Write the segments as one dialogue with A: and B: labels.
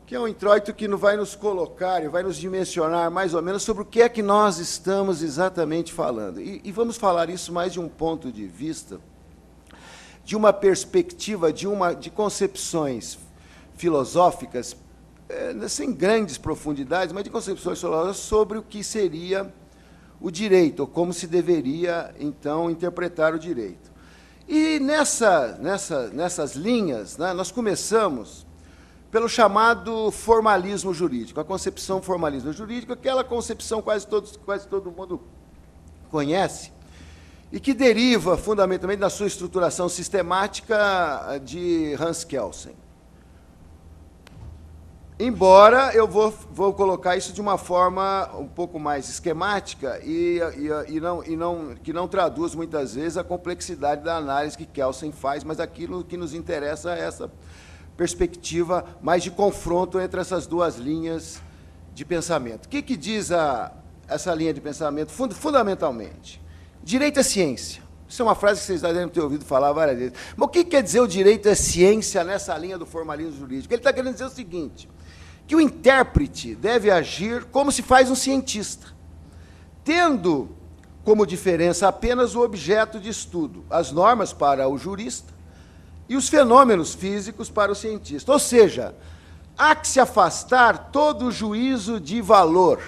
A: que é um introito que vai nos colocar e vai nos dimensionar mais ou menos sobre o que é que nós estamos exatamente falando. E vamos falar isso mais de um ponto de vista, de uma perspectiva, de concepções filosóficas, sem grandes profundidades, mas de concepções filosóficas sobre o que seria o direito, ou como se deveria, então, interpretar o direito. E nessas linhas, né, nós começamos pelo chamado formalismo jurídico, a concepção formalismo jurídico, aquela concepção quase todo mundo conhece, e que deriva fundamentalmente da sua estruturação sistemática de Hans Kelsen. Embora eu vou colocar isso de uma forma um pouco mais esquemática que não traduz muitas vezes a complexidade da análise que Kelsen faz, mas aquilo que nos interessa é essa perspectiva mais de confronto entre essas duas linhas de pensamento. O que diz essa linha de pensamento fundamentalmente? Direito é ciência. Isso é uma frase que vocês devem ter ouvido falar várias vezes. Mas o que quer dizer o direito é ciência nessa linha do formalismo jurídico? Ele está querendo dizer o seguinte, que o intérprete deve agir como se faz um cientista, tendo como diferença apenas o objeto de estudo, as normas para o jurista e os fenômenos físicos para o cientista. Ou seja, há que se afastar todo o juízo de valor,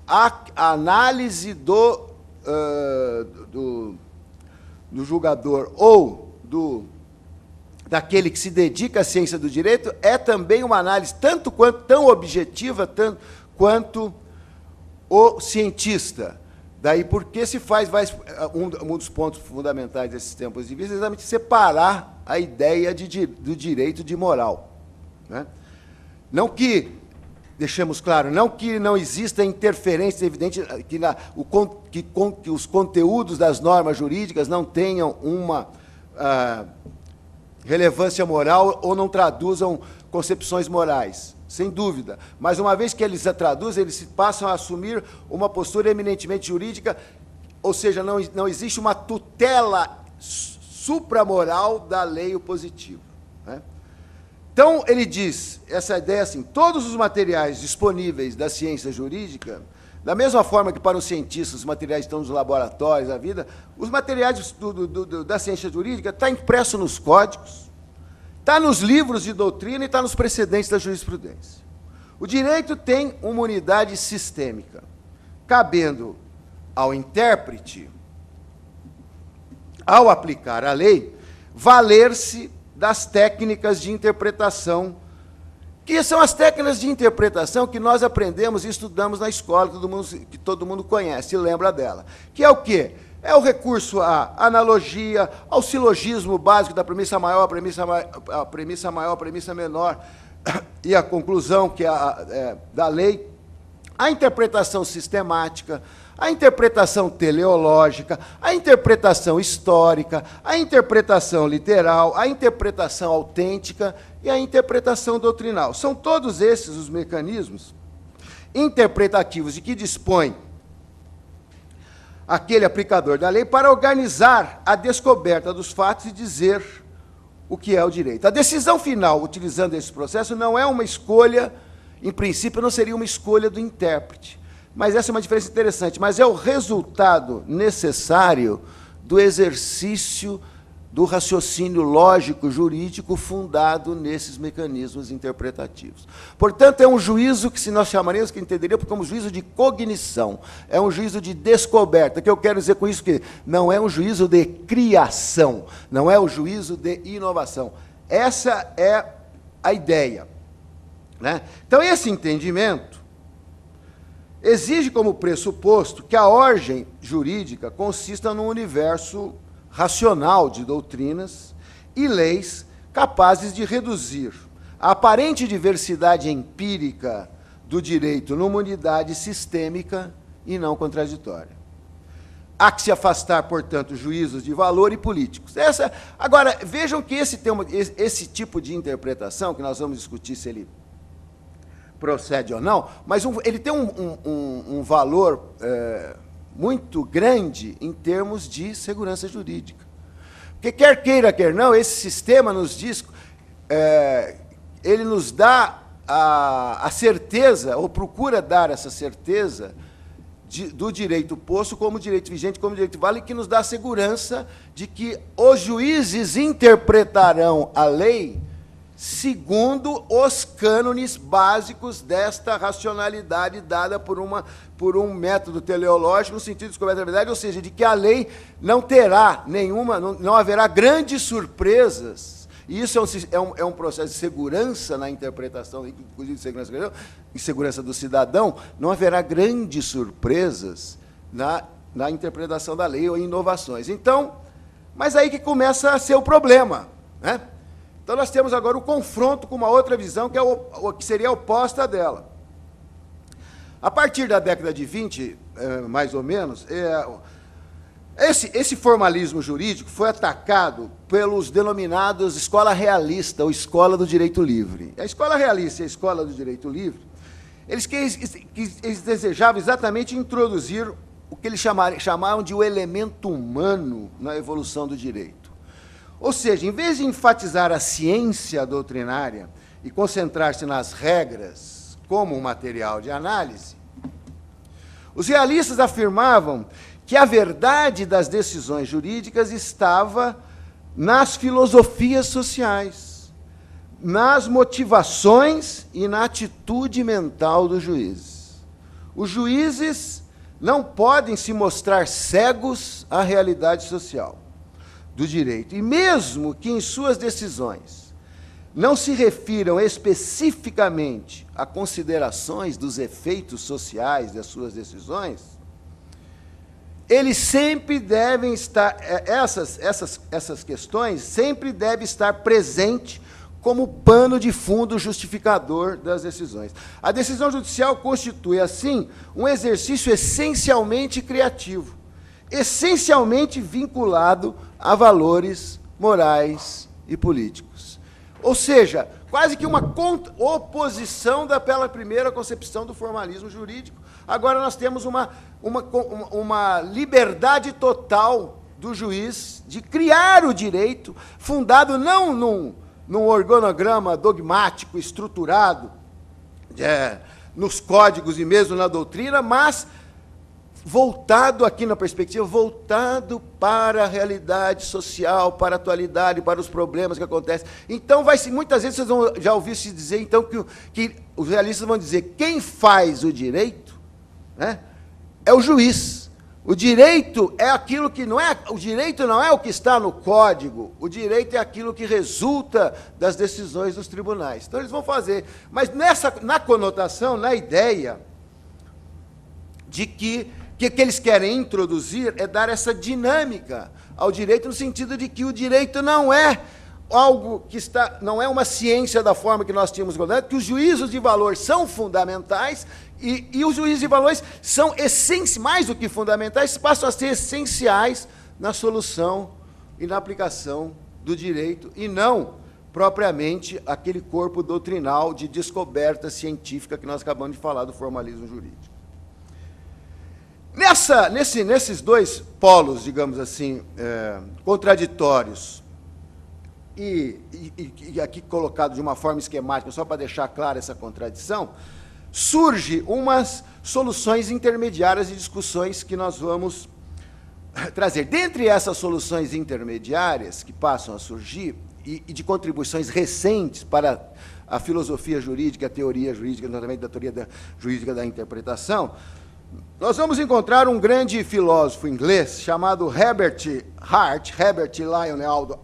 A: a análise do julgador ou daquele que se dedica à ciência do direito é também uma análise tão objetiva quanto o cientista. Daí porque se faz um dos pontos fundamentais desses tempos de vista é exatamente separar a ideia do direito de moral. Né? Não que, deixemos claro, não que não exista interferência evidente, que os conteúdos das normas jurídicas não tenham uma relevância moral ou não traduzam concepções morais, sem dúvida. Mas, uma vez que eles a traduzem, eles passam a assumir uma postura eminentemente jurídica, ou seja, não existe uma tutela supramoral da lei positiva. Né? Então, ele diz, essa ideia assim, todos os materiais disponíveis da ciência jurídica, da mesma forma que para os cientistas os materiais estão nos laboratórios, a vida, os materiais da ciência jurídica estão impressos nos códigos, está nos livros de doutrina e está nos precedentes da jurisprudência. O direito tem uma unidade sistêmica, cabendo ao intérprete, ao aplicar a lei, valer-se das técnicas de interpretação, que são as técnicas de interpretação que nós aprendemos e estudamos na escola, que todo mundo conhece e lembra dela. Que é o quê? É o recurso à analogia, ao silogismo básico da premissa maior, a premissa menor, e a conclusão que da lei, a interpretação sistemática, a interpretação teleológica, a interpretação histórica, a interpretação literal, a interpretação autêntica e a interpretação doutrinal. São todos esses os mecanismos interpretativos de que dispõe aquele aplicador da lei para organizar a descoberta dos fatos e dizer o que é o direito. A decisão final, utilizando esse processo, não é uma escolha, em princípio, não seria uma escolha do intérprete. Mas essa é uma diferença interessante, mas é o resultado necessário do exercício do raciocínio lógico jurídico fundado nesses mecanismos interpretativos. Portanto, é um juízo que, se nós chamaremos, que entenderíamos como juízo de cognição, é um juízo de descoberta. O que eu quero dizer com isso? Que não é um juízo de criação, não é um juízo de inovação. Essa é a ideia. Né? Então, esse entendimento exige como pressuposto que a ordem jurídica consista num universo racional de doutrinas e leis capazes de reduzir a aparente diversidade empírica do direito numa unidade sistêmica e não contraditória. Há que se afastar, portanto, juízos de valor e políticos. Agora, vejam que esse tipo de interpretação, que nós vamos discutir se ele procede ou não, mas ele tem um valor muito grande em termos de segurança jurídica. Porque, quer queira, quer não, esse sistema nos diz, ele nos dá a certeza, ou procura dar essa certeza do direito posto como direito vigente, como direito válido, que nos dá a segurança de que os juízes interpretarão a lei segundo os cânones básicos desta racionalidade dada por um método teleológico, no sentido de descoberta da verdade, ou seja, de que a lei não terá nenhuma, não haverá grandes surpresas. E isso é um processo de segurança na interpretação, inclusive de segurança do cidadão, não haverá grandes surpresas na interpretação da lei ou inovações. Então, mas aí que começa a ser o problema, né? Então, nós temos agora o confronto com uma outra visão, que seria oposta dela. A partir da década de 20, mais ou menos, esse formalismo jurídico foi atacado pelos denominados escola realista, ou escola do direito livre. A escola realista e a escola do direito livre, eles desejavam exatamente introduzir o que eles chamavam de o elemento humano na evolução do direito. Ou seja, em vez de enfatizar a ciência doutrinária e concentrar-se nas regras como um material de análise, os realistas afirmavam que a verdade das decisões jurídicas estava nas filosofias sociais, nas motivações e na atitude mental dos juízes. Os juízes não podem se mostrar cegos à realidade social do direito. E mesmo que em suas decisões não se refiram especificamente a considerações dos efeitos sociais das suas decisões, eles sempre devem estar, essas questões sempre devem estar presentes como pano de fundo justificador das decisões. A decisão judicial constitui, assim, um exercício essencialmente criativo, essencialmente vinculado a valores morais e políticos. Ou seja, quase que uma oposição daquela primeira concepção do formalismo jurídico. Agora nós temos uma liberdade total do juiz de criar o direito, fundado não num organograma dogmático, estruturado, nos códigos e mesmo na doutrina, mas voltado aqui na perspectiva, voltado para a realidade social, para a atualidade, para os problemas que acontecem. Então, muitas vezes vocês vão já ouvir se dizer então, que os realistas vão dizer quem faz o direito, né, é o juiz. O direito é aquilo que não é, o direito não é o que está no código, o direito é aquilo que resulta das decisões dos tribunais. Então, eles vão fazer, mas na conotação, na ideia de que eles querem introduzir é dar essa dinâmica ao direito, no sentido de que o direito não é algo que não é uma ciência da forma que nós tínhamos colocado, que os juízos de valor são fundamentais, e os juízos de valores são mais do que fundamentais, passam a ser essenciais na solução e na aplicação do direito, e não propriamente aquele corpo doutrinal de descoberta científica que nós acabamos de falar do formalismo jurídico. Nesses dois polos, digamos assim, contraditórios, e aqui colocado de uma forma esquemática, só para deixar clara essa contradição, surge umas soluções intermediárias e discussões que nós vamos trazer. Dentre essas soluções intermediárias que passam a surgir, e de contribuições recentes para a filosofia jurídica, a teoria jurídica, notamment da teoria jurídica da interpretação, nós vamos encontrar um grande filósofo inglês chamado Herbert Lionel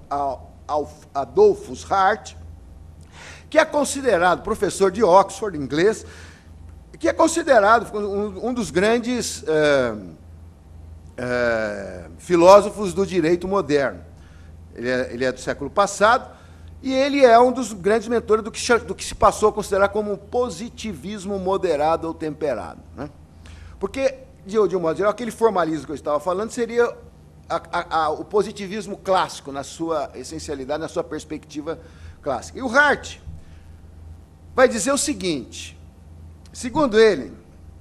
A: Adolphus Hart, que é considerado, professor de Oxford, inglês, que é considerado um dos grandes filósofos do direito moderno. Ele é do século passado, e ele é um dos grandes mentores do que se passou a considerar como um positivismo moderado ou temperado, né? Porque, de um modo geral, aquele formalismo que eu estava falando seria o positivismo clássico, na sua essencialidade, na sua perspectiva clássica. E o Hart vai dizer o seguinte: segundo ele,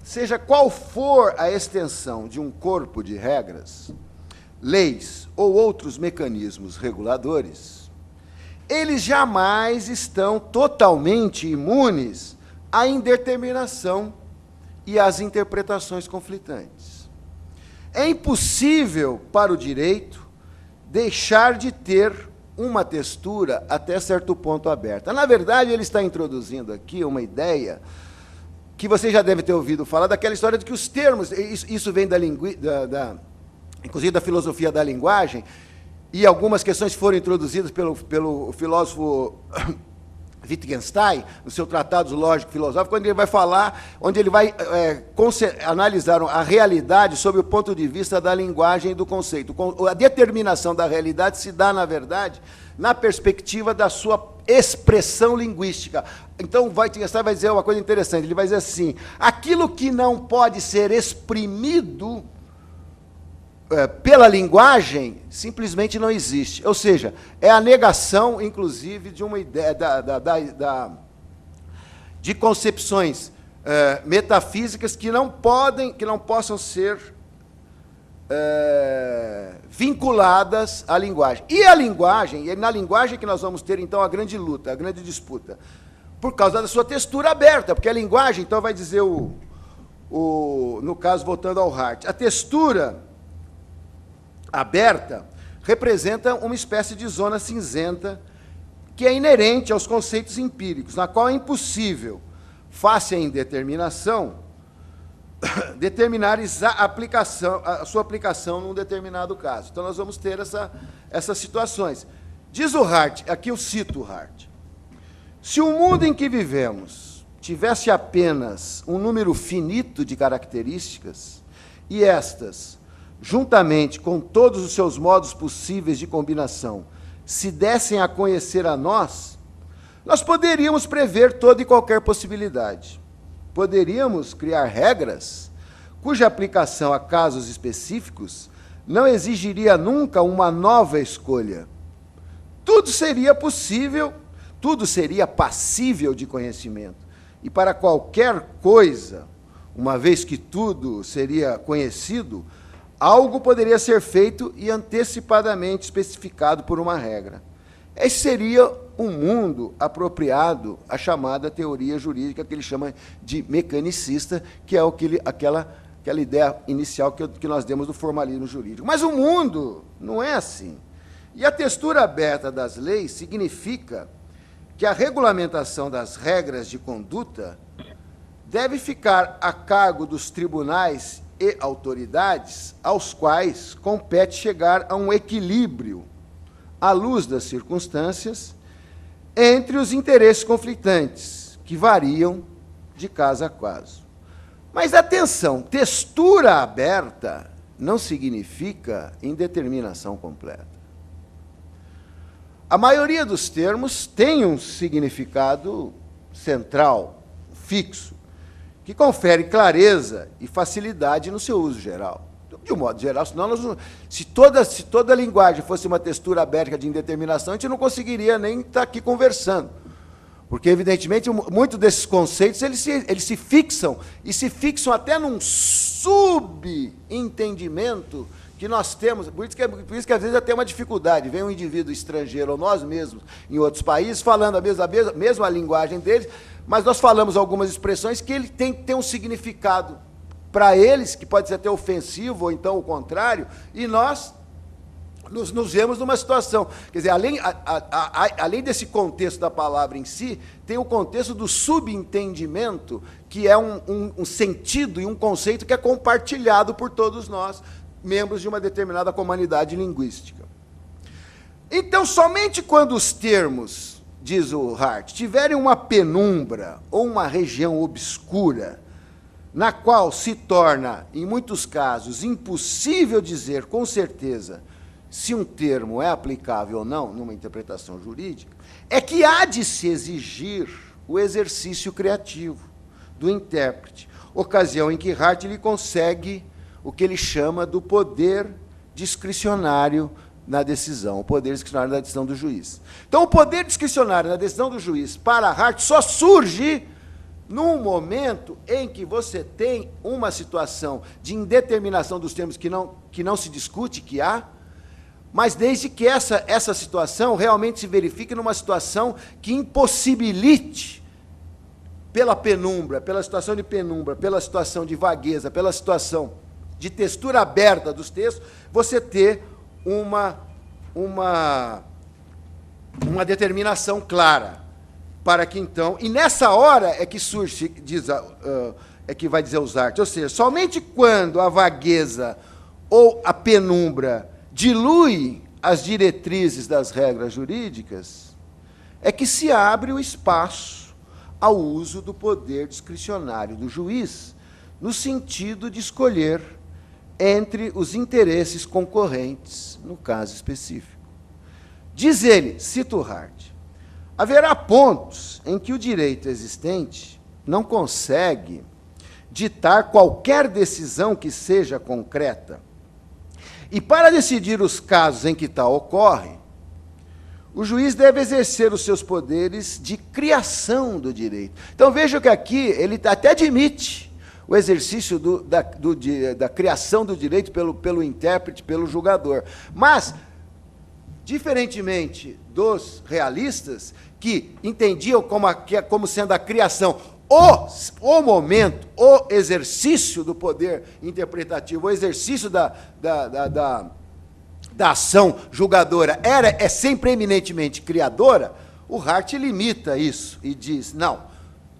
A: seja qual for a extensão de um corpo de regras, leis ou outros mecanismos reguladores, eles jamais estão totalmente imunes à indeterminação e às interpretações conflitantes. É impossível para o direito deixar de ter uma textura até certo ponto aberta. Na verdade, ele está introduzindo aqui uma ideia que você já deve ter ouvido falar, daquela história de que os termos, isso vem inclusive da filosofia da linguagem, e algumas questões foram introduzidas pelo filósofo Wittgenstein, no seu Tratado Lógico-Filosófico, onde ele vai falar, onde ele vai analisar a realidade sob o ponto de vista da linguagem e do conceito. A determinação da realidade se dá, na verdade, na perspectiva da sua expressão linguística. Então, Wittgenstein vai dizer uma coisa interessante, ele vai dizer assim, aquilo que não pode ser exprimido pela linguagem, simplesmente não existe. Ou seja, é a negação, inclusive, de uma ideia de concepções metafísicas que não possam ser vinculadas à linguagem. E a linguagem, e é na linguagem que nós vamos ter, então, a grande luta, a grande disputa, por causa da sua textura aberta, porque a linguagem, então, vai dizer, no caso, voltando ao Hart, a textura aberta representa uma espécie de zona cinzenta que é inerente aos conceitos empíricos, na qual é impossível, face à indeterminação, determinar a sua aplicação num determinado caso. Então, nós vamos ter essas situações. Diz o Hart, aqui eu cito o Hart, se o mundo em que vivemos tivesse apenas um número finito de características, e estas, juntamente com todos os seus modos possíveis de combinação, se dessem a conhecer a nós, nós poderíamos prever toda e qualquer possibilidade. Poderíamos criar regras cuja aplicação a casos específicos não exigiria nunca uma nova escolha. Tudo seria possível, tudo seria passível de conhecimento. E para qualquer coisa, uma vez que tudo seria conhecido, algo poderia ser feito e antecipadamente especificado por uma regra. Esse seria um mundo apropriado à chamada teoria jurídica, que ele chama de mecanicista, que é aquela ideia inicial que nós demos do formalismo jurídico. Mas o mundo não é assim. E a textura aberta das leis significa que a regulamentação das regras de conduta deve ficar a cargo dos tribunais e autoridades aos quais compete chegar a um equilíbrio, à luz das circunstâncias, entre os interesses conflitantes, que variam de caso a caso. Mas, atenção, textura aberta não significa indeterminação completa. A maioria dos termos tem um significado central, fixo, que confere clareza e facilidade no seu uso geral. De um modo geral, senão se toda a linguagem fosse uma textura aberta de indeterminação, a gente não conseguiria nem estar aqui conversando. Porque, evidentemente, muitos desses conceitos eles se fixam, e se fixam até num subentendimento que nós temos. Por isso que às vezes até uma dificuldade. Vem um indivíduo estrangeiro, ou nós mesmos, em outros países, falando a mesma linguagem deles, mas nós falamos algumas expressões que ele tem que ter um significado para eles, que pode ser até ofensivo, ou então o contrário, e nós nos vemos numa situação. Quer dizer, além desse contexto da palavra em si, tem o contexto do subentendimento, que é um sentido e um conceito que é compartilhado por todos nós, membros de uma determinada comunidade linguística. Então, somente quando os termos, diz o Hart, tiverem uma penumbra ou uma região obscura, na qual se torna, em muitos casos, impossível dizer com certeza se um termo é aplicável ou não, numa interpretação jurídica, é que há de se exigir o exercício criativo do intérprete, ocasião em que Hart lhe consegue o que ele chama do poder discricionário na decisão, o poder discricionário na decisão do juiz. Então, o poder discricionário na decisão do juiz para Hart só surge num momento em que você tem uma situação de indeterminação dos termos que não se discute que há, mas desde que essa situação realmente se verifique numa situação que impossibilite, pela penumbra, pela situação de penumbra, pela situação de vagueza, pela situação de textura aberta dos textos, você ter uma determinação clara, para que então, e nessa hora é que surge, é que vai dizer os artes, ou seja, somente quando a vagueza ou a penumbra dilui as diretrizes das regras jurídicas, é que se abre o espaço ao uso do poder discricionário do juiz, no sentido de escolher entre os interesses concorrentes, no caso específico. Diz ele, cito Hart, haverá pontos em que o direito existente não consegue ditar qualquer decisão que seja concreta. E para decidir os casos em que tal ocorre, o juiz deve exercer os seus poderes de criação do direito. Então, veja que aqui ele até admite o exercício da criação do direito pelo intérprete, pelo julgador. Mas, diferentemente dos realistas, que entendiam como sendo a criação o momento, o exercício do poder interpretativo, o exercício da ação julgadora é sempre eminentemente criadora, o Hart limita isso e diz, não,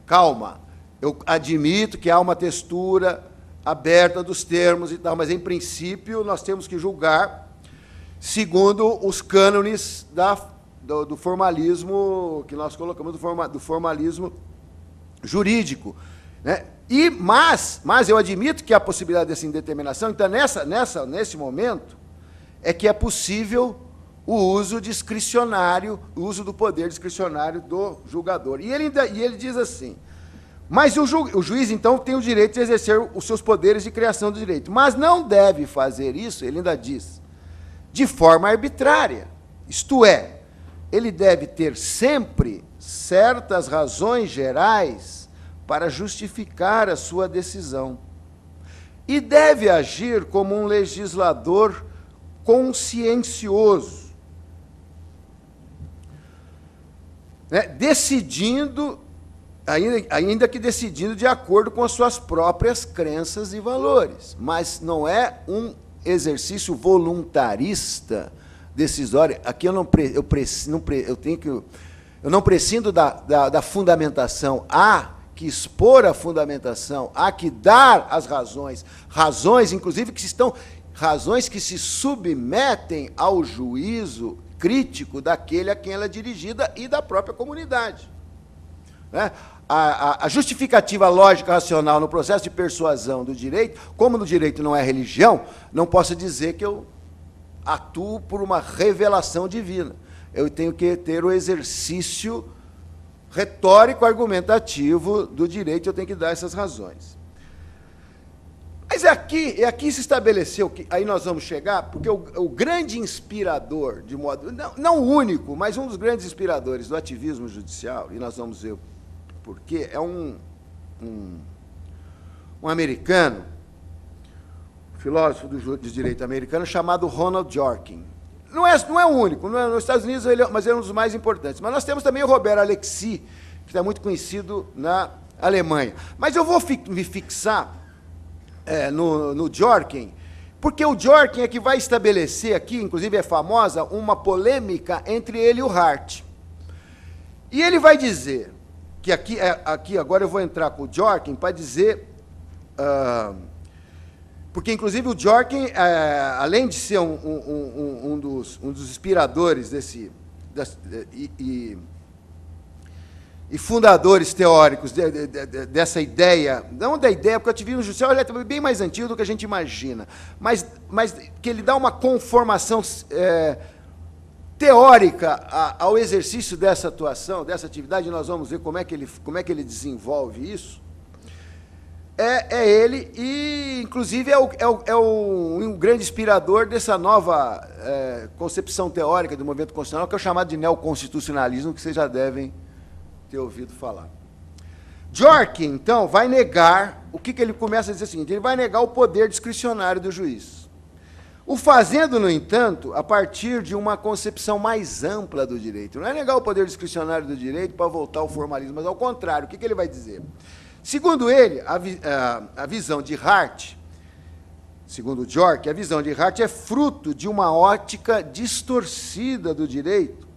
A: calma, eu admito que há uma textura aberta dos termos e tal, mas, em princípio, nós temos que julgar segundo os cânones do formalismo, que nós colocamos, do formalismo jurídico. Né? Mas eu admito que há a possibilidade dessa indeterminação, então, nesse momento, é que é possível o uso discricionário, o uso do poder discricionário do julgador. E ele diz assim, mas o juiz, então, tem o direito de exercer os seus poderes de criação do direito, mas não deve fazer isso, ele ainda diz, de forma arbitrária. Isto é, ele deve ter sempre certas razões gerais para justificar a sua decisão. E deve agir como um legislador consciencioso, né? Decidindo, ainda que decidindo de acordo com as suas próprias crenças e valores, mas não é um exercício voluntarista, decisório. Aqui eu não prescindo da fundamentação, há que expor a fundamentação, há que dar as razões, inclusive, razões que se submetem ao juízo crítico daquele a quem ela é dirigida e da própria comunidade. Né? A justificativa lógica racional no processo de persuasão do direito, como no direito não é religião, não posso dizer que eu atuo por uma revelação divina. Eu tenho que ter o exercício retórico, argumentativo do direito, eu tenho que dar essas razões. Mas aqui se estabeleceu, que aí nós vamos chegar, porque o grande inspirador, de modo, não o único, mas um dos grandes inspiradores do ativismo judicial, e nós vamos ver por quê, é um americano, filósofo do direito americano, chamado Ronald Dworkin. Não é o único, nos Estados Unidos, mas é um dos mais importantes. Mas nós temos também o Robert Alexis, que está muito conhecido na Alemanha. Mas eu vou me fixar no Dworkin, porque o Dworkin é que vai estabelecer aqui, inclusive é famosa, uma polêmica entre ele e o Hart. E ele vai dizer, que aqui agora eu vou entrar com o Dworkin para dizer... porque, inclusive, o Dworkin, além de ser um dos inspiradores e fundadores teóricos dessa ideia, não da ideia, porque o ativismo judicial é bem mais antigo do que a gente imagina, mas que ele dá uma conformação teórica ao exercício dessa atuação, dessa atividade, e nós vamos ver como é que ele desenvolve isso. É ele, e, inclusive, é um grande inspirador dessa nova concepção teórica do movimento constitucional, que é o chamado de neoconstitucionalismo, que vocês já devem ter ouvido falar. Dworkin, então, vai negar, o que ele começa a dizer é o seguinte, ele vai negar o poder discricionário do juiz. O fazendo, no entanto, a partir de uma concepção mais ampla do direito. Não é negar o poder discricionário do direito para voltar ao formalismo, mas ao contrário. O que ele vai dizer? Segundo ele, a visão de Hart, segundo Bjork, a visão de Hart é fruto de uma ótica distorcida do direito,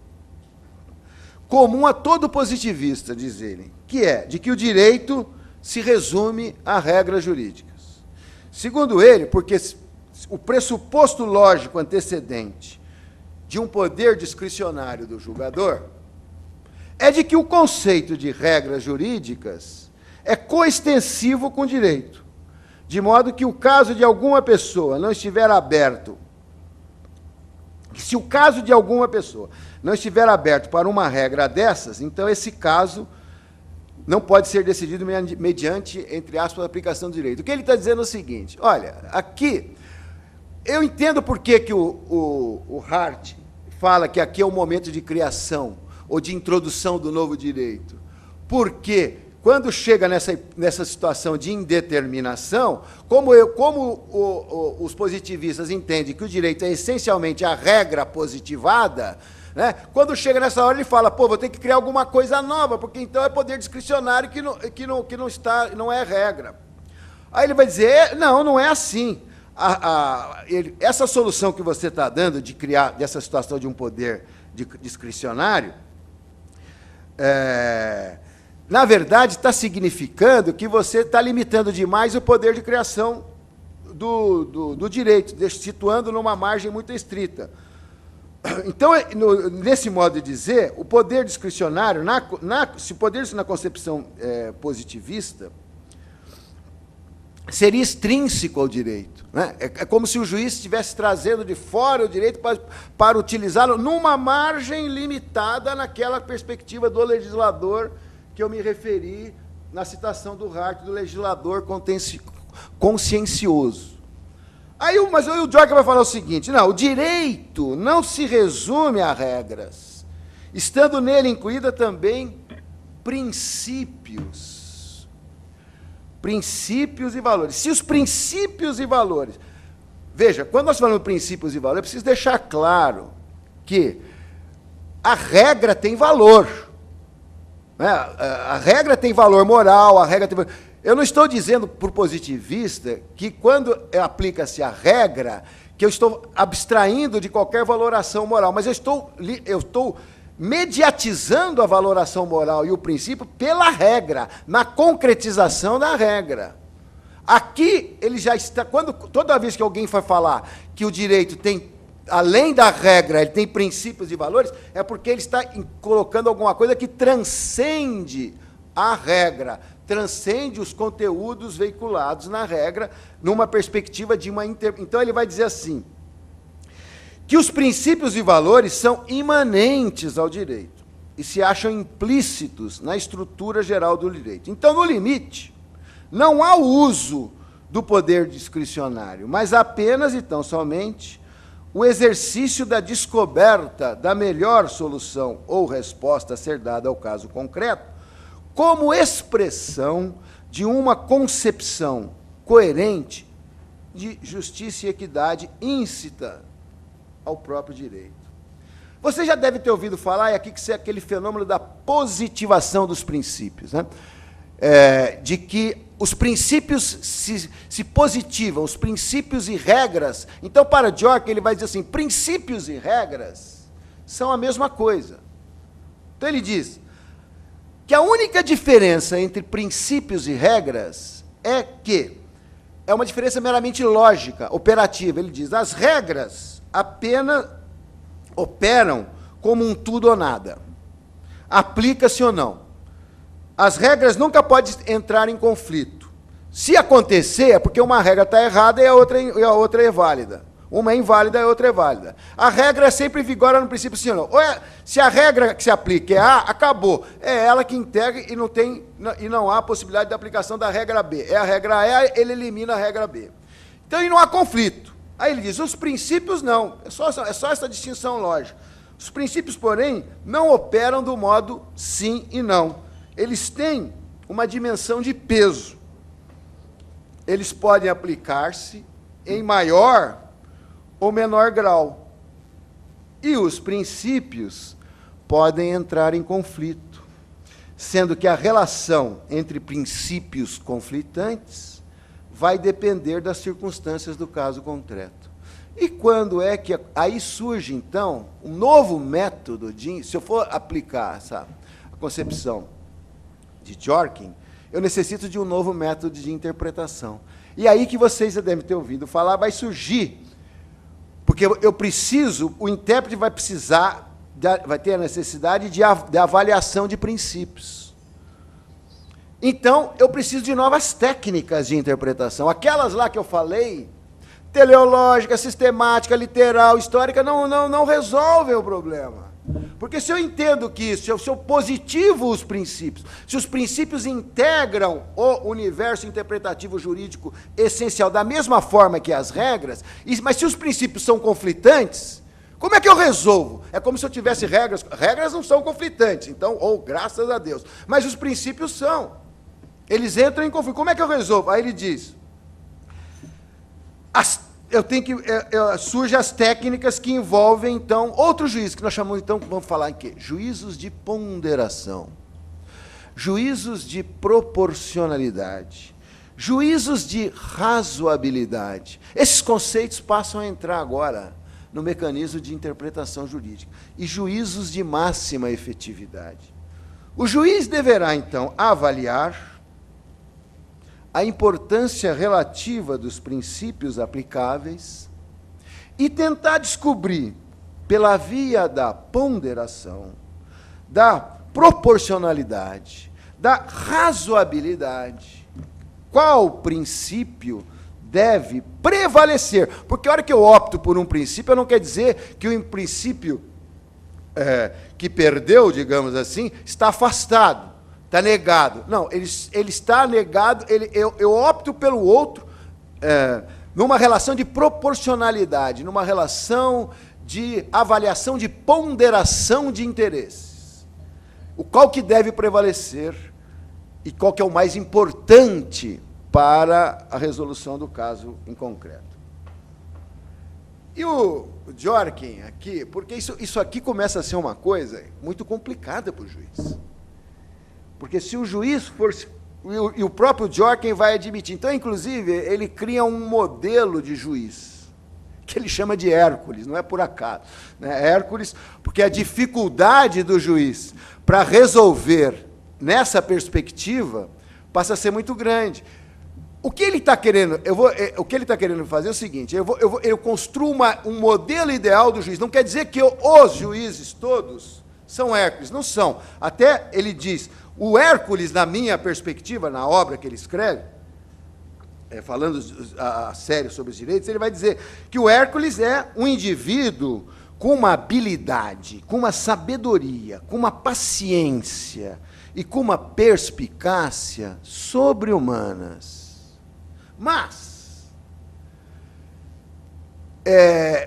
A: comum a todo positivista, diz ele, que é de que o direito se resume a regras jurídicas. Segundo ele, porque o pressuposto lógico antecedente de um poder discricionário do julgador é de que o conceito de regras jurídicas é coextensivo com o direito, de modo que o caso de alguma pessoa não estiver aberto, se o caso de alguma pessoa não estiver aberto para uma regra dessas, então esse caso não pode ser decidido mediante, entre aspas, a aplicação do direito. O que ele está dizendo é o seguinte, olha, aqui, eu entendo por que o Hart fala que aqui é o momento de criação ou de introdução do novo direito, porque quando chega nessa situação de indeterminação, como os positivistas entendem que o direito é essencialmente a regra positivada, né, quando chega nessa hora ele fala, pô, vou ter que criar alguma coisa nova, porque então é poder discricionário que não é regra. Aí ele vai dizer, não é assim. Essa solução que você está dando de criar dessa situação de um poder discricionário, na verdade, está significando que você está limitando demais o poder de criação do direito, situando numa margem muito estrita. Então, nesse modo de dizer, o poder discricionário, se o poder na concepção positivista, seria extrínseco ao direito. Né? É como se o juiz estivesse trazendo de fora o direito para utilizá-lo numa margem limitada naquela perspectiva do legislador que eu me referi na citação do Hart, do legislador consciencioso. Mas aí o Bjork vai falar o seguinte, não, o direito não se resume a regras, estando nele incluída também princípios e valores. Se os princípios e valores... Veja, quando nós falamos de princípios e valores, é preciso deixar claro que a regra tem valor. Né? A regra tem valor moral, a regra tem valor... Eu não estou dizendo, por positivista, que quando aplica-se a regra, que eu estou abstraindo de qualquer valoração moral, mas eu estou mediatizando a valoração moral e o princípio pela regra, na concretização da regra. Aqui, ele já está... Toda vez que alguém vai falar que o direito tem, além da regra, ele tem princípios e valores, é porque ele está colocando alguma coisa que transcende a regra, transcende os conteúdos veiculados na regra, numa perspectiva de uma... Então, ele vai dizer assim, que os princípios e valores são imanentes ao direito e se acham implícitos na estrutura geral do direito. Então, no limite, não há o uso do poder discricionário, mas apenas e tão somente o exercício da descoberta da melhor solução ou resposta a ser dada ao caso concreto, como expressão de uma concepção coerente de justiça e equidade íncita ao próprio direito. Você já deve ter ouvido falar, aqui, que é aquele fenômeno da positivação dos princípios, né? De que os princípios se positivam, os princípios e regras. Então, para Bjork, ele vai dizer assim, princípios e regras são a mesma coisa. Então, ele diz que a única diferença entre princípios e regras é que é uma diferença meramente lógica, operativa. Ele diz, as regras apenas operam como um tudo ou nada. Aplica-se ou não. As regras nunca podem entrar em conflito. Se acontecer, é porque uma regra está errada e a outra é válida. Uma é inválida e a outra é válida. A regra sempre vigora no princípio sim ou não. Se a regra que se aplica é A, acabou. É ela que integra e não há possibilidade de aplicação da regra B. É a regra A, ele elimina a regra B. Então, aí não há conflito. Aí ele diz, os princípios não. É só essa distinção lógica. Os princípios, porém, não operam do modo sim e não. Eles têm uma dimensão de peso. Eles podem aplicar-se em maior ou menor grau. E os princípios podem entrar em conflito, sendo que a relação entre princípios conflitantes vai depender das circunstâncias do caso concreto. E quando é que aí surge, então, um novo método de... Se eu for aplicar a concepção de Dworkin, eu necessito de um novo método de interpretação. E aí que vocês já devem ter ouvido falar, vai surgir, porque eu preciso, o intérprete vai precisar, vai ter a necessidade de avaliação de princípios. Então, eu preciso de novas técnicas de interpretação. Aquelas lá que eu falei, teleológica, sistemática, literal, histórica, não resolvem o problema. Porque se eu entendo que isso, se eu positivo os princípios, se os princípios integram o universo interpretativo jurídico essencial da mesma forma que as regras, mas se os princípios são conflitantes, como é que eu resolvo? É como se eu tivesse regras. Regras não são conflitantes, então, graças a Deus. Mas os princípios são. Eles entram em conflito. Como é que eu resolvo? Aí ele diz... surgem as técnicas que envolvem, então, outros juízes, que nós chamamos, então, vamos falar em quê? Juízos de ponderação, juízos de proporcionalidade, juízos de razoabilidade. Esses conceitos passam a entrar agora no mecanismo de interpretação jurídica. E juízos de máxima efetividade. O juiz deverá, então, avaliar a importância relativa dos princípios aplicáveis e tentar descobrir, pela via da ponderação, da proporcionalidade, da razoabilidade, qual princípio deve prevalecer. Porque a hora que eu opto por um princípio, não quer dizer que o princípio que perdeu, digamos assim, está afastado. Está negado. Não, ele está negado, eu opto pelo outro numa relação de proporcionalidade, numa relação de avaliação de ponderação de interesses. Qual que deve prevalecer e qual que é o mais importante para a resolução do caso em concreto. E o Dworkin aqui, porque isso aqui começa a ser uma coisa muito complicada para o juiz. Porque se o juiz for... E o próprio Dworkin vai admitir. Então, inclusive, ele cria um modelo de juiz, que ele chama de Hércules, não é por acaso. Né? Hércules, porque a dificuldade do juiz para resolver nessa perspectiva passa a ser muito grande. O que ele está querendo... o que ele está querendo fazer é o seguinte, eu construo um modelo ideal do juiz. Não quer dizer que os juízes todos são Hércules, não são. Até ele diz... O Hércules, na minha perspectiva, na obra que ele escreve, falando a sério sobre os direitos, ele vai dizer que o Hércules é um indivíduo com uma habilidade, com uma sabedoria, com uma paciência e com uma perspicácia sobre-humanas. Mas,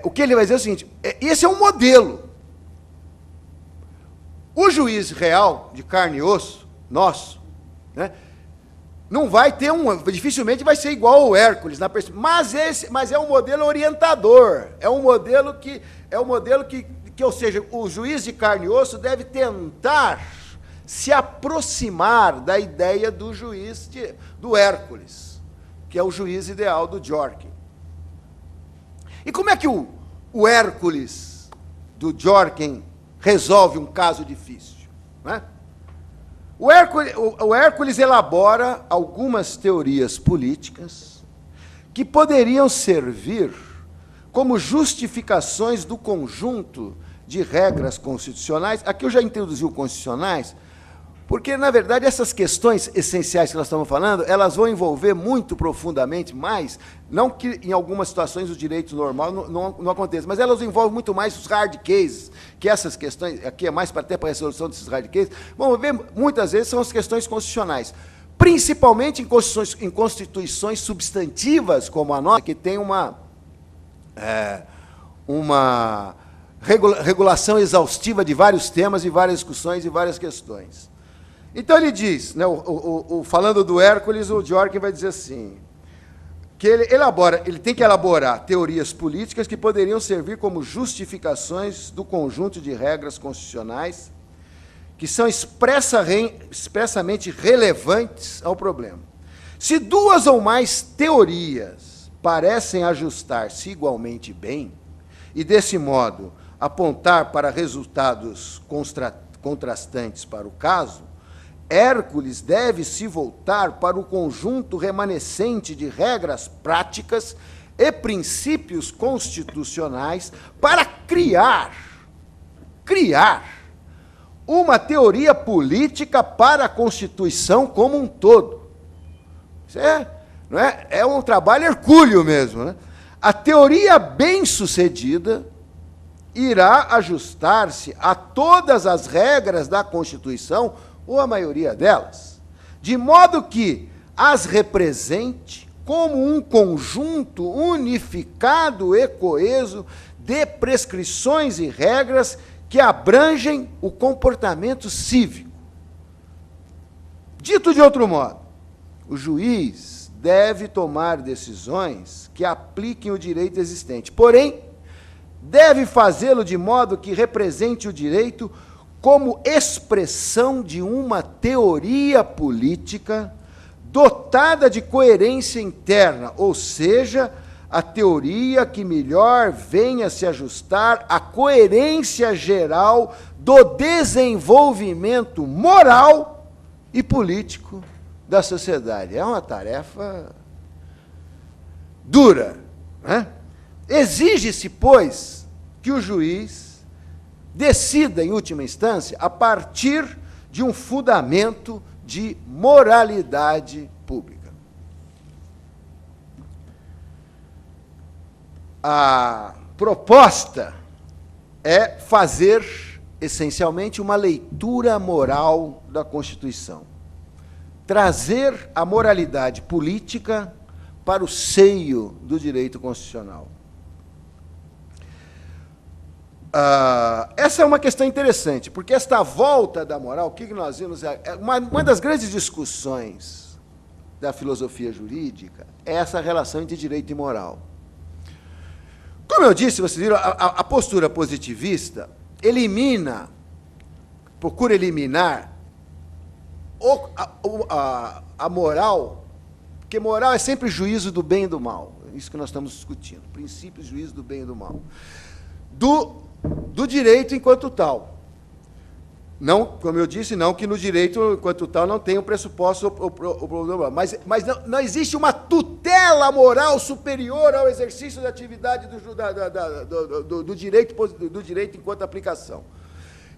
A: o que ele vai dizer é o seguinte, esse é um modelo. O juiz real, de carne e osso, nosso, né, não vai ter dificilmente vai ser igual ao Hércules, mas é um modelo orientador, é um modelo que, ou seja, o juiz de carne e osso deve tentar se aproximar da ideia do juiz do Hércules, que é o juiz ideal do Dworkin. E como é que o Hércules do Dworkin resolve um caso difícil? Né? O Hércules elabora algumas teorias políticas que poderiam servir como justificações do conjunto de regras constitucionais. Aqui eu já introduzi o constitucionais, porque, na verdade, essas questões essenciais que nós estamos falando, elas vão envolver muito profundamente mais, não que em algumas situações o direito normal não aconteça, mas elas envolvem muito mais os hard cases, que essas questões, aqui é mais até para a resolução desses hard cases, vamos ver, muitas vezes são as questões constitucionais, principalmente em constituições substantivas, como a nossa, que tem uma regulação exaustiva de vários temas e várias discussões e várias questões. Então ele diz, né, falando do Hércules, o Dworkin vai dizer assim, que ele tem que elaborar teorias políticas que poderiam servir como justificações do conjunto de regras constitucionais que são expressamente relevantes ao problema. Se duas ou mais teorias parecem ajustar-se igualmente bem, e, desse modo, apontar para resultados contrastantes para o caso, Hércules deve se voltar para o conjunto remanescente de regras práticas e princípios constitucionais para criar uma teoria política para a Constituição como um todo. Isso não é um trabalho hercúleo mesmo, né? A teoria bem-sucedida irá ajustar-se a todas as regras da Constituição, ou a maioria delas, de modo que as represente como um conjunto unificado e coeso de prescrições e regras que abrangem o comportamento cívico. Dito de outro modo, o juiz deve tomar decisões que apliquem o direito existente, porém, deve fazê-lo de modo que represente o direito como expressão de uma teoria política dotada de coerência interna, ou seja, a teoria que melhor venha se ajustar à coerência geral do desenvolvimento moral e político da sociedade. É uma tarefa dura, né? Exige-se, pois, que o juiz decida, em última instância, a partir de um fundamento de moralidade pública. A proposta é fazer, essencialmente, uma leitura moral da Constituição. Trazer a moralidade política para o seio do direito constitucional. Essa é uma questão interessante, porque esta volta da moral, o que nós vimos, uma das grandes discussões da filosofia jurídica é essa relação entre direito e moral. Como eu disse, vocês viram, a postura positivista procura eliminar a moral, porque moral é sempre juízo do bem e do mal, é isso que nós estamos discutindo, princípios, juízo do bem e do mal, do direito enquanto tal. Não, como eu disse, não que no direito enquanto tal não tenha o pressuposto o problema, mas não existe uma tutela moral superior ao exercício da atividade do direito enquanto aplicação.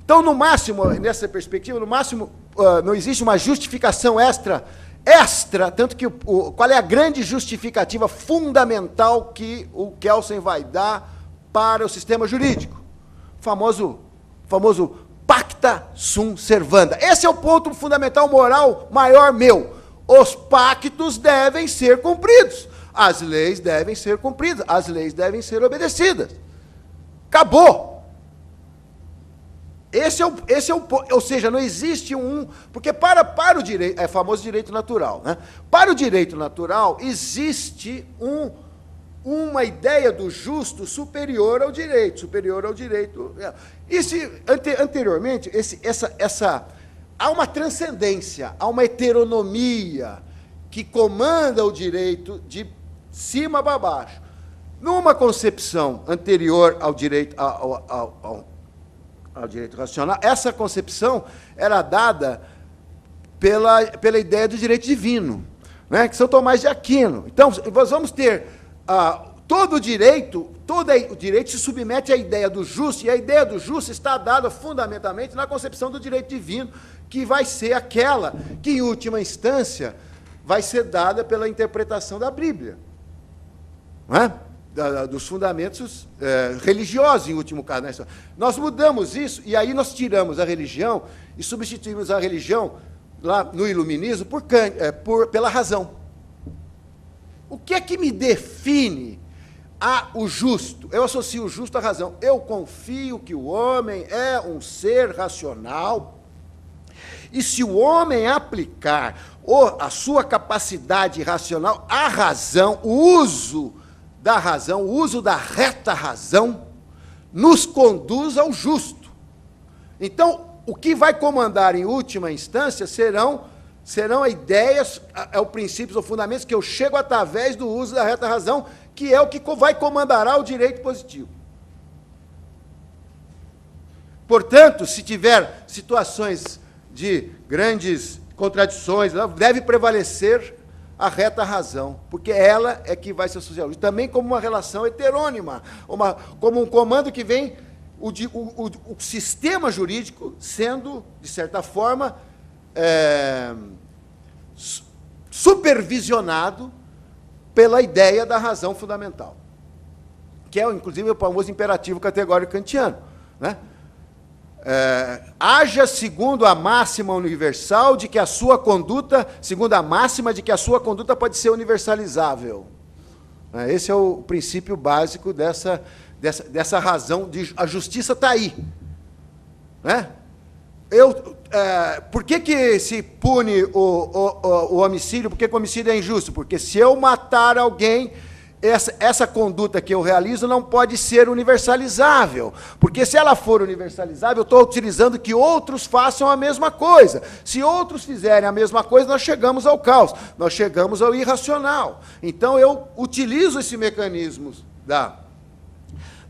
A: Então, no máximo, nessa perspectiva, no máximo, não existe uma justificação extra, tanto que qual é a grande justificativa fundamental que o Kelsen vai dar para o sistema jurídico? Famoso pacta sunt servanda. Esse é o ponto fundamental moral maior meu. Os pactos devem ser cumpridos. As leis devem ser cumpridas. As leis devem ser obedecidas. Acabou. Esse é o ponto. Ou seja, não existe porque para o direito, é famoso direito natural, né? Para o direito natural, existe uma ideia do justo superior ao direito, E anteriormente, há uma transcendência, há uma heteronomia que comanda o direito de cima para baixo. Numa concepção anterior ao direito, ao direito racional, essa concepção era dada pela ideia do direito divino, né, que São Tomás de Aquino. Então, nós vamos ter todo o direito se submete à ideia do justo, e a ideia do justo está dada fundamentalmente na concepção do direito divino, que vai ser aquela que, em última instância, vai ser dada pela interpretação da Bíblia, não é? Dos fundamentos religiosos, em último caso. Né? Nós mudamos isso, e aí nós tiramos a religião e substituímos a religião, lá no iluminismo, pela razão. O que é que me define o justo? Eu associo o justo à razão. Eu confio que o homem é um ser racional E se o homem aplicar a sua capacidade racional, a razão, o uso da reta razão, nos conduz ao justo. Então, o que vai comandar em última instância serão ideias, o princípios ou fundamentos que eu chego através do uso da reta razão, que é o que vai comandará o direito positivo. Portanto, se tiver situações de grandes contradições, deve prevalecer a reta razão, porque ela é que vai ser social. Também como uma relação heterônima, como um comando que vem, o sistema jurídico sendo, de certa forma, supervisionado pela ideia da razão fundamental, que é, inclusive, o famoso imperativo categórico kantiano, né? Haja segundo a máxima universal de que a sua conduta, segundo a máxima de que a sua conduta pode ser universalizável. Esse é o princípio básico dessa razão. A justiça está aí. Né? Por que se pune o homicídio? Por que o homicídio é injusto? Porque se eu matar alguém, essa conduta que eu realizo não pode ser universalizável, porque se ela for universalizável, eu estou utilizando que outros façam a mesma coisa. Se outros fizerem a mesma coisa, nós chegamos ao caos, nós chegamos ao irracional. Então, eu utilizo esse mecanismo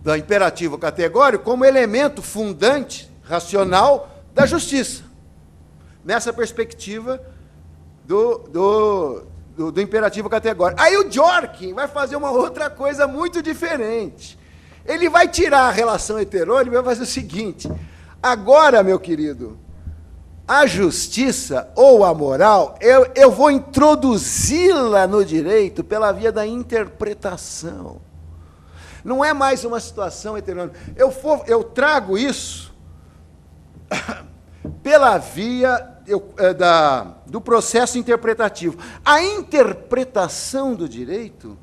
A: do imperativo categórico como elemento fundante, racional, da justiça, nessa perspectiva do imperativo categórico. Aí o Dworkin vai fazer uma outra coisa muito diferente. Ele vai tirar a relação heterônima e vai fazer o seguinte: agora, meu querido, a justiça ou a moral, eu vou introduzi-la no direito pela via da interpretação. Não é mais uma situação heterônima. Eu trago isso pela via do processo interpretativo. A interpretação do direito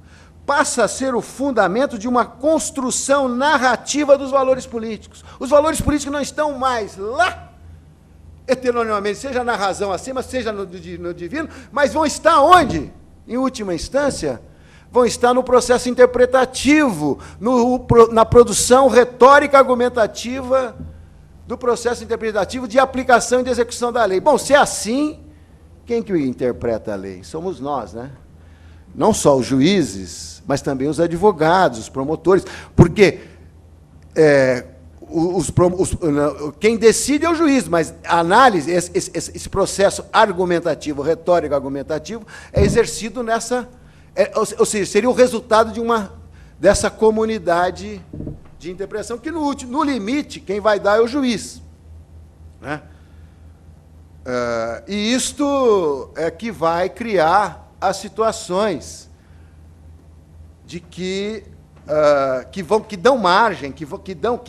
A: passa a ser o fundamento de uma construção narrativa dos valores políticos. Os valores políticos não estão mais lá, heteronomamente, seja na razão acima, seja no divino, mas vão estar onde? Em última instância, vão estar no processo interpretativo, na produção retórica argumentativa do processo interpretativo de aplicação e de execução da lei. Bom, se é assim, quem que interpreta a lei? Somos nós, né? Não só os juízes, mas também os advogados, os promotores, porque quem decide é o juiz, mas a análise, esse processo argumentativo, retórico argumentativo, é exercido ou seja, seria o resultado dessa comunidade de interpretação, que no limite, quem vai dar é o juiz. Né? E isto é que vai criar as situações de que dão margem, que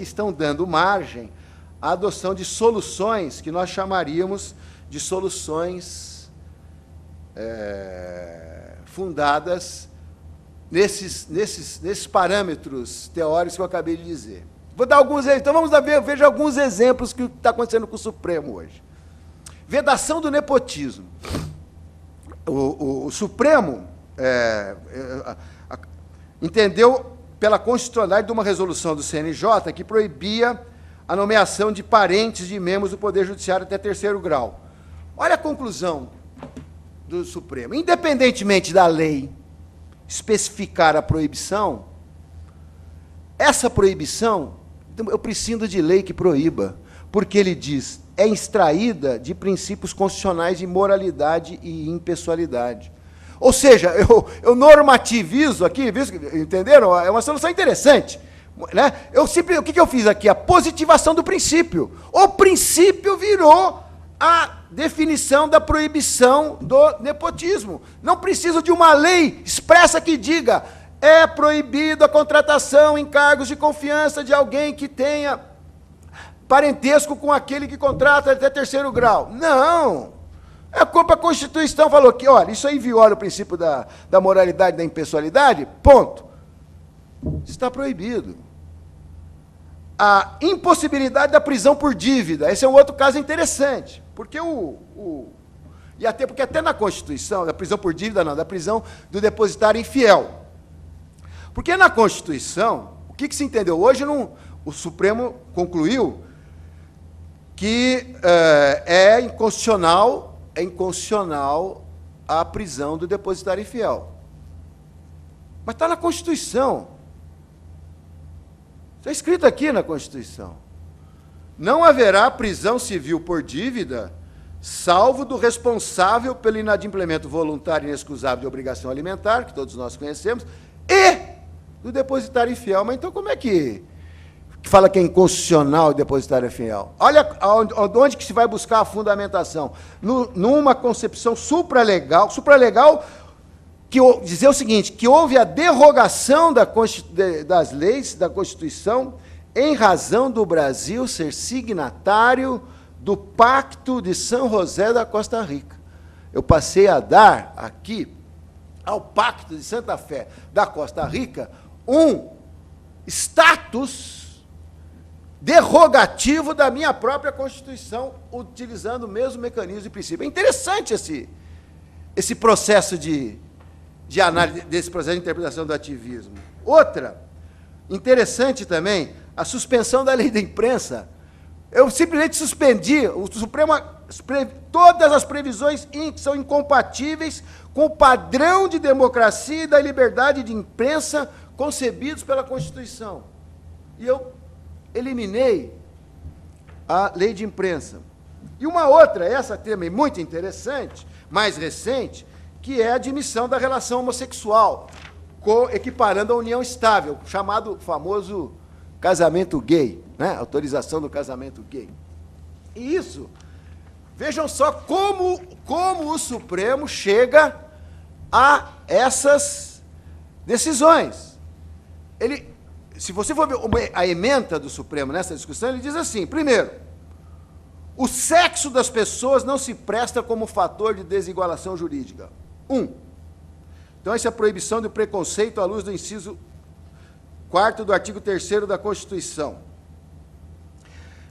A: estão dando margem à adoção de soluções que nós chamaríamos de soluções fundadas nesses parâmetros teóricos que eu acabei de dizer. Vou dar alguns exemplos. Então, vamos ver, veja alguns exemplos que está acontecendo com o Supremo hoje. Vedação do nepotismo. O Supremo entendeu, pela constitucionalidade de uma resolução do CNJ, que proibia a nomeação de parentes de membros do Poder Judiciário até terceiro grau. Olha a conclusão do Supremo. Independentemente da lei especificar a proibição, essa proibição, eu preciso de lei que proíba, porque ele diz, é extraída de princípios constitucionais de moralidade e impessoalidade. Ou seja, eu normativizo aqui, entenderam? É uma solução interessante. Né? O que eu fiz aqui? A positivação do princípio. O princípio virou a definição da proibição do nepotismo. Não preciso de uma lei expressa que diga é proibido a contratação em cargos de confiança de alguém que tenha parentesco com aquele que contrata até terceiro grau. Não! A própria Constituição falou que, olha, isso aí viola o princípio da moralidade e da impessoalidade, ponto. Está proibido. a impossibilidade da prisão por dívida. Esse é um outro caso interessante, porque e até porque até na Constituição, da prisão por dívida não, da prisão do depositário infiel. Porque na Constituição, o que se entendeu? Hoje o Supremo concluiu que é inconstitucional a prisão do depositário infiel. Mas está na Constituição. Está escrito aqui na Constituição. Não haverá prisão civil por dívida, salvo do responsável pelo inadimplemento voluntário e inexcusável de obrigação alimentar, que todos nós conhecemos, e do depositário infiel. Mas então como é que fala que é inconstitucional o depositário infiel? Olha onde que se vai buscar a fundamentação. Numa concepção supralegal, que dizer o seguinte, que houve a derrogação das leis da Constituição em razão do Brasil ser signatário do Pacto de São José da Costa Rica. Eu passei a dar aqui, ao Pacto de Santa Fé da Costa Rica, um status derrogativo da minha própria Constituição, utilizando o mesmo mecanismo de princípio. É interessante esse processo de análise, desse processo de interpretação do ativismo. Outra, interessante também, a suspensão da lei da imprensa. Eu simplesmente suspendi, o Supremo, todas as previsões que são incompatíveis com o padrão de democracia e da liberdade de imprensa concebidos pela Constituição. E eu eliminei a lei de imprensa. E uma outra, essa também muito interessante, mais recente, que é a admissão da relação homossexual, equiparando a união estável, chamado famoso casamento gay, né? Autorização do casamento gay. E isso, vejam só como o Supremo chega a essas decisões. Se você for ver a ementa do Supremo nessa discussão, ele diz assim, primeiro, o sexo das pessoas não se presta como fator de desigualação jurídica. Então, essa é a proibição do preconceito à luz do inciso 4º do artigo 3º da Constituição.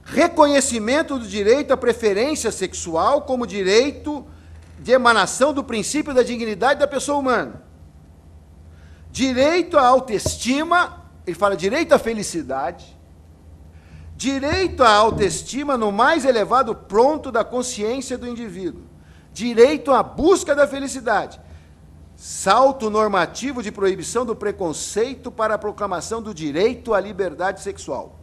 A: Reconhecimento do direito à preferência sexual como direito de emanação do princípio da dignidade da pessoa humana. Direito à autoestima, ele fala direito à felicidade, direito à autoestima no mais elevado ponto da consciência do indivíduo, direito à busca da felicidade, salto normativo de proibição do preconceito para a proclamação do direito à liberdade sexual.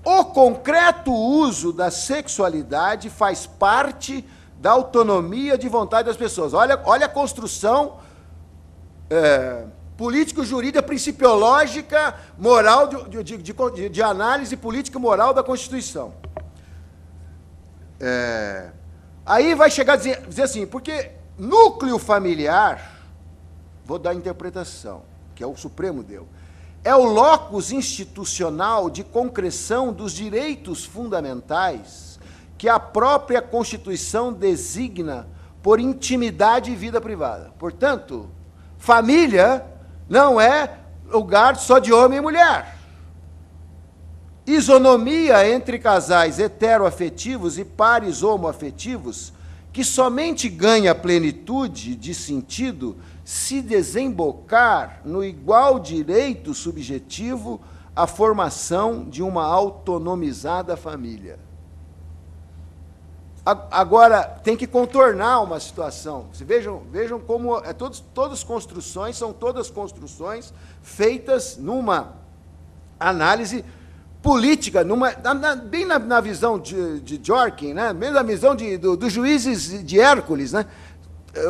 A: O concreto uso da sexualidade faz parte da autonomia de vontade das pessoas. Olha a construção político-jurídica, principiológica, moral, de análise política-moral da Constituição. Aí vai chegar a dizer assim, porque núcleo familiar, vou dar a interpretação, que é o Supremo deu, é o locus institucional de concreção dos direitos fundamentais que a própria Constituição designa por intimidade e vida privada. Portanto, família não é lugar só de homem e mulher. Isonomia entre casais heteroafetivos e pares homoafetivos, que somente ganha plenitude de sentido se desembocar no igual direito subjetivo à formação de uma autonomizada família. Agora, tem que contornar uma situação. Vejam como todas construções, são todas construções feitas numa análise política, bem na visão de Dworkin, né? Bem na visão dos juízes de Hércules, né?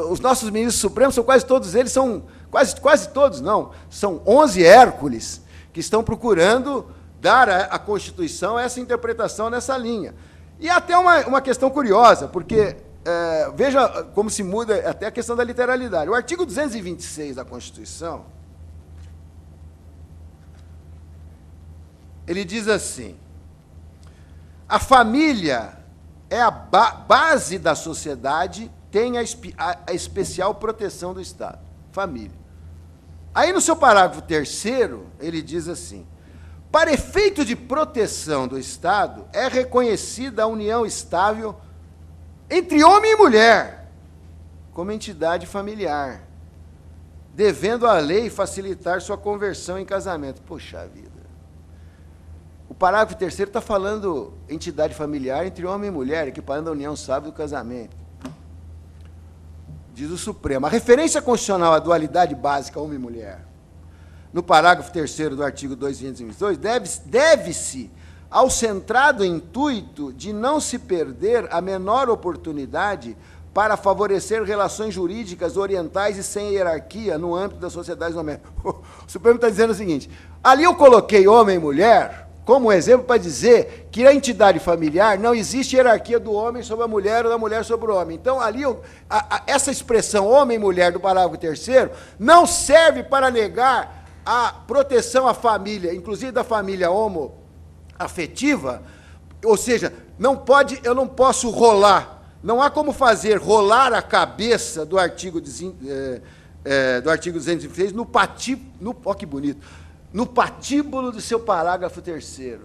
A: Os nossos ministros supremos, quase todos eles, são quase todos, não, são 11 Hércules, que estão procurando dar à Constituição essa interpretação nessa linha. E até uma questão curiosa, porque veja como se muda até a questão da literalidade. O artigo 226 da Constituição, ele diz assim, a família é a base da sociedade, tem a especial proteção do Estado. Família. Aí, no seu parágrafo 3º, ele diz assim, Para efeito de proteção do Estado, é reconhecida a união estável entre homem e mulher, como entidade familiar, devendo a lei facilitar sua conversão em casamento. Poxa vida. O parágrafo 3º está falando entidade familiar entre homem e mulher, equiparando a união estável do casamento. Diz o Supremo. A referência constitucional à dualidade básica homem e mulher, no parágrafo 3º do artigo 222, deve-se ao centrado intuito de não se perder a menor oportunidade para favorecer relações jurídicas orientais e sem hierarquia no âmbito das sociedades domésticas. O Supremo está dizendo o seguinte, ali eu coloquei homem e mulher como exemplo para dizer que na entidade familiar não existe hierarquia do homem sobre a mulher ou da mulher sobre o homem. Então, ali, essa expressão homem e mulher do parágrafo 3º não serve para negar a proteção à família, inclusive da família homoafetiva, ou seja, eu não posso rolar, não há como fazer rolar a cabeça do artigo 206 no patíbulo, ó que bonito, no patíbulo do seu parágrafo 3º.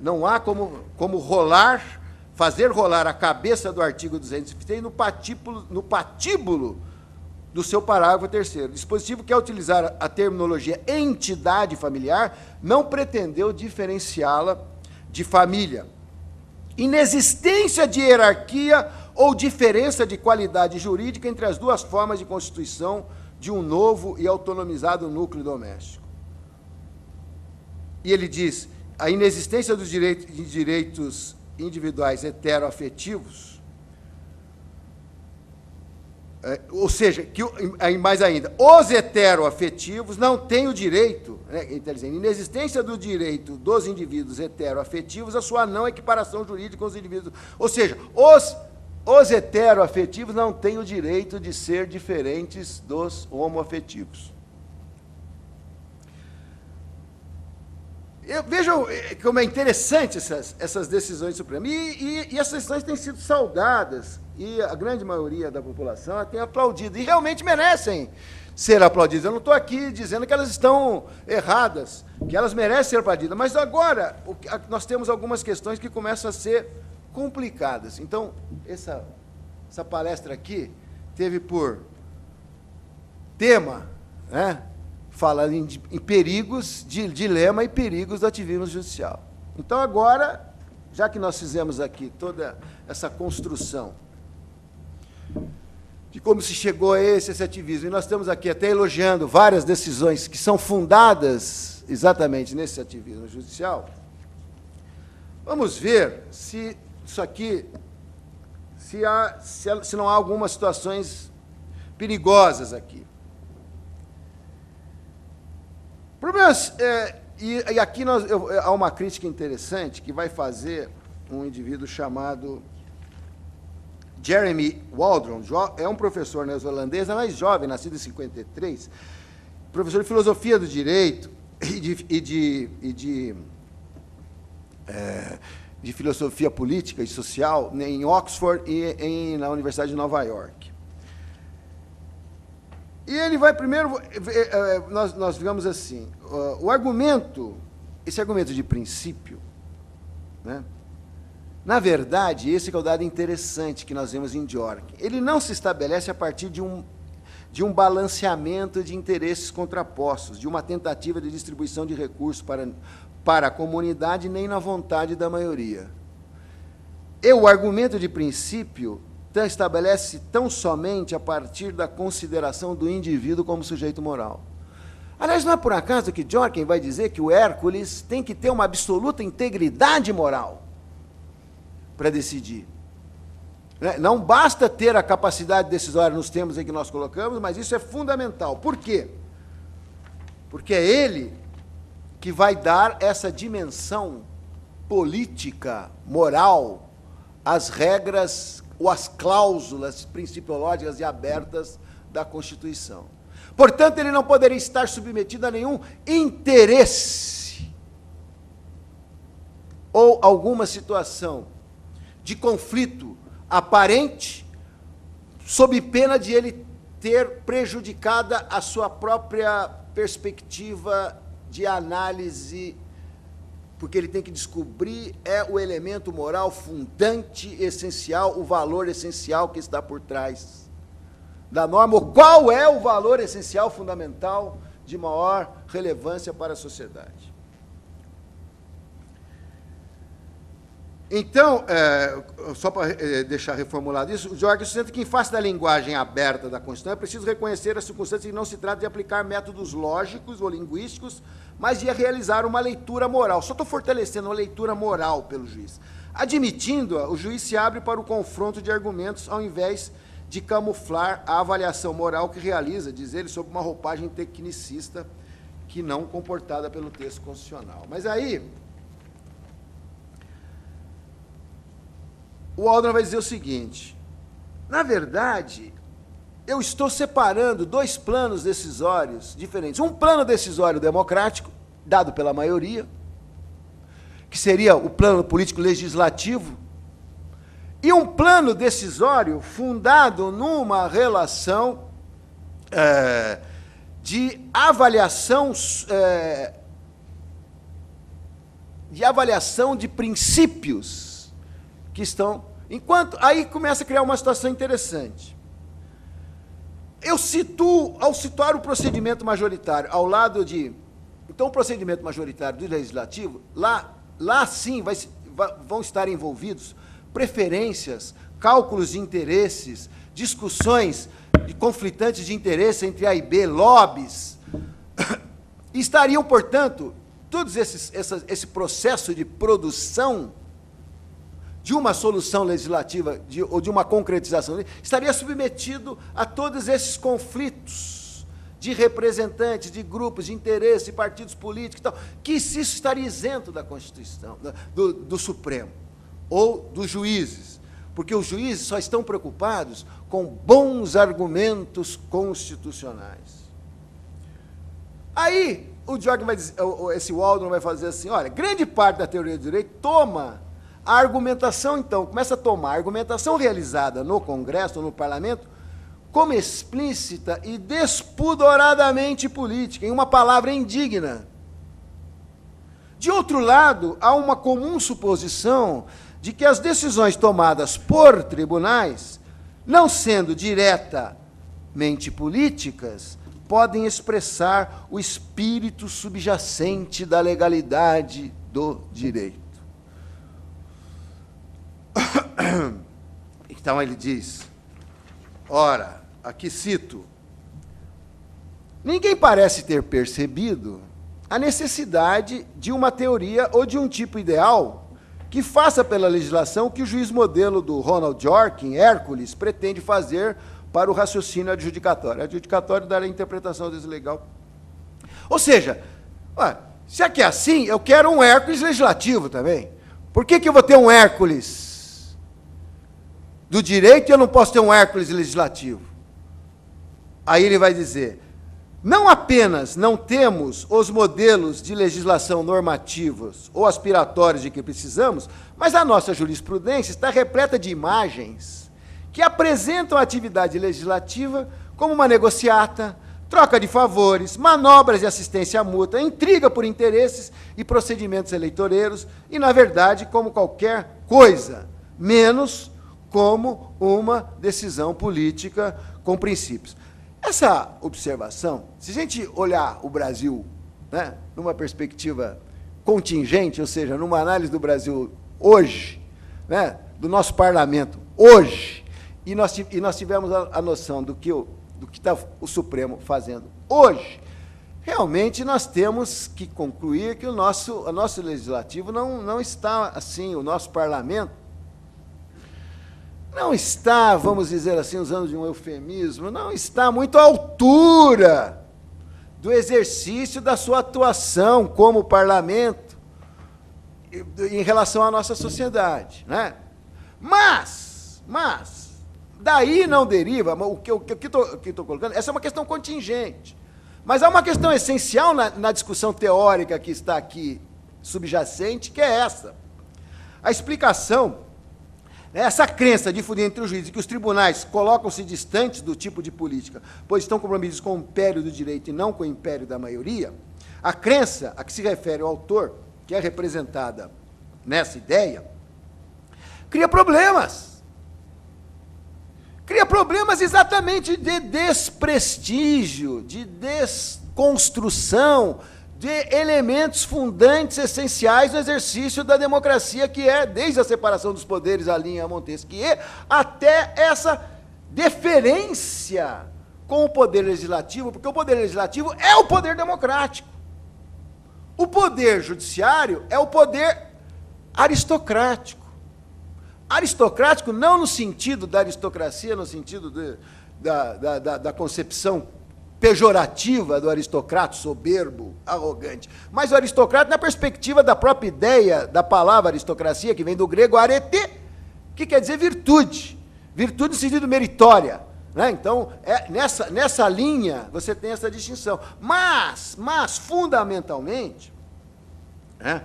A: Não há como fazer rolar a cabeça do artigo 206 no patíbulo do seu parágrafo 3º. O dispositivo que, ao utilizar a terminologia entidade familiar, não pretendeu diferenciá-la de família. Inexistência de hierarquia ou diferença de qualidade jurídica entre as duas formas de constituição de um novo e autonomizado núcleo doméstico. E ele diz, a inexistência dos direitos individuais heteroafetivos, ou seja, mais ainda, os heteroafetivos não têm o direito, está dizendo, inexistência do direito dos indivíduos heteroafetivos, a sua não equiparação jurídica com os indivíduos, ou seja, os heteroafetivos não têm o direito de ser diferentes dos homoafetivos. Vejam como é interessante essas decisões supremas. E essas decisões têm sido saudadas, e a grande maioria da população tem aplaudido, e realmente merecem ser aplaudidas. Eu não estou aqui dizendo que elas estão erradas, que elas merecem ser aplaudidas, mas agora nós temos algumas questões que começam a ser complicadas. Então, essa palestra aqui teve por tema, falando em perigos, dilema e perigos do ativismo judicial. Então, agora, já que nós fizemos aqui toda essa construção de como se chegou a esse ativismo, e nós estamos aqui até elogiando várias decisões que são fundadas exatamente nesse ativismo judicial, vamos ver se isso aqui, se não há algumas situações perigosas aqui. Problemas, e aqui há uma crítica interessante que vai fazer um indivíduo chamado Jeremy Waldron, é um professor neozelandês, mais jovem, nascido em 53, professor de filosofia do direito e de filosofia política e social em Oxford e na Universidade de Nova York. E ele vai primeiro, nós digamos assim, esse argumento de princípio, na verdade, esse que é o dado interessante que nós vemos em Dworkin, ele não se estabelece a partir de um balanceamento de interesses contrapostos, de uma tentativa de distribuição de recursos para a comunidade, nem na vontade da maioria. E o argumento de princípio estabelece tão somente a partir da consideração do indivíduo como sujeito moral. Aliás, não é por acaso que Dworkin vai dizer que o Hércules tem que ter uma absoluta integridade moral para decidir. Não basta ter a capacidade decisória nos termos em que nós colocamos, mas isso é fundamental. Por quê? Porque é ele que vai dar essa dimensão política, moral, às regras ou as cláusulas principiológicas e abertas da Constituição. Portanto, ele não poderia estar submetido a nenhum interesse ou alguma situação de conflito aparente, sob pena de ele ter prejudicada a sua própria perspectiva de análise, porque ele tem que descobrir o elemento moral fundante, essencial, o valor essencial que está por trás da norma, ou qual é o valor essencial, fundamental, de maior relevância para a sociedade. Então, só para deixar reformulado isso, o Jorge sustenta que, em face da linguagem aberta da Constituição, é preciso reconhecer a circunstância de que não se trata de aplicar métodos lógicos ou linguísticos, mas de realizar uma leitura moral. Só estou fortalecendo uma leitura moral pelo juiz. Admitindo-a, o juiz se abre para o confronto de argumentos, ao invés de camuflar a avaliação moral que realiza, diz ele, sob uma roupagem tecnicista que não comportada pelo texto constitucional. Mas aí, o Waldron vai dizer o seguinte: na verdade, eu estou separando dois planos decisórios diferentes. Um plano decisório democrático, dado pela maioria, que seria o plano político-legislativo, e um plano decisório fundado numa relação de avaliação de princípios que estão... Enquanto aí começa a criar uma situação interessante. Eu situo, ao situar o procedimento majoritário ao lado de... Então, o procedimento majoritário do legislativo, lá sim vão estar envolvidos preferências, cálculos de interesses, discussões de conflitantes de interesse entre A e B, lobbies. E estariam, portanto, todos esse processo de produção de uma solução legislativa ou de uma concretização, estaria submetido a todos esses conflitos de representantes, de grupos, de interesse, de partidos políticos, e tal, que isso estaria isento da Constituição, do Supremo, ou dos juízes, porque os juízes só estão preocupados com bons argumentos constitucionais. Aí, o Jorge vai dizer, esse Waldron vai fazer assim, olha, grande parte da teoria do direito toma a argumentação, então, começa a tomar a argumentação realizada no Congresso, ou no Parlamento, como explícita e despudoradamente política, em uma palavra indigna. De outro lado, há uma comum suposição de que as decisões tomadas por tribunais, não sendo diretamente políticas, podem expressar o espírito subjacente da legalidade do direito. Então ele diz, ora, aqui cito, ninguém parece ter percebido a necessidade de uma teoria ou de um tipo ideal que faça pela legislação o que o juiz modelo do Ronald Dworkin, Hércules, pretende fazer para o raciocínio adjudicatório. Adjudicatório dará a interpretação desse legal. Ou seja, se aqui é assim, eu quero um Hércules legislativo também. Por que eu vou ter um Hércules do direito e eu não posso ter um Hércules legislativo? Aí ele vai dizer, não apenas não temos os modelos de legislação normativos ou aspiratórios de que precisamos, mas a nossa jurisprudência está repleta de imagens que apresentam a atividade legislativa como uma negociata, troca de favores, manobras de assistência mútua, intriga por interesses e procedimentos eleitoreiros, e, na verdade, como qualquer coisa, menos como uma decisão política com princípios. Essa observação, se a gente olhar o Brasil, né, numa perspectiva contingente, ou seja, numa análise do Brasil hoje, né, do nosso parlamento hoje, e nós tivemos a noção do que está o Supremo fazendo hoje, realmente nós temos que concluir que o nosso legislativo não está assim, o nosso parlamento não está, vamos dizer assim, usando de um eufemismo, não está muito à altura do exercício da sua atuação como parlamento em relação à nossa sociedade, né? Mas, daí não deriva, o que eu estou colocando, essa é uma questão contingente, mas há uma questão essencial na discussão teórica que está aqui subjacente, que é essa. A explicação, essa crença difundida entre os juízes que os tribunais colocam-se distantes do tipo de política, pois estão comprometidos com o império do direito e não com o império da maioria, A crença a que se refere o autor, que é representada nessa ideia, cria problemas. Cria problemas exatamente de desprestígio, de desconstrução de elementos fundantes essenciais no exercício da democracia, que é, desde a separação dos poderes, a linha Montesquieu, até essa deferência com o poder legislativo, porque o poder legislativo é o poder democrático. O poder judiciário é o poder aristocrático. Aristocrático não no sentido da aristocracia, no sentido da concepção pejorativa do aristocrata, soberbo, arrogante, mas o aristocrata na perspectiva da própria ideia da palavra aristocracia, que vem do grego arete, que quer dizer virtude. Virtude no sentido meritória. Né? Então, nessa linha, você tem essa distinção. Mas fundamentalmente, né,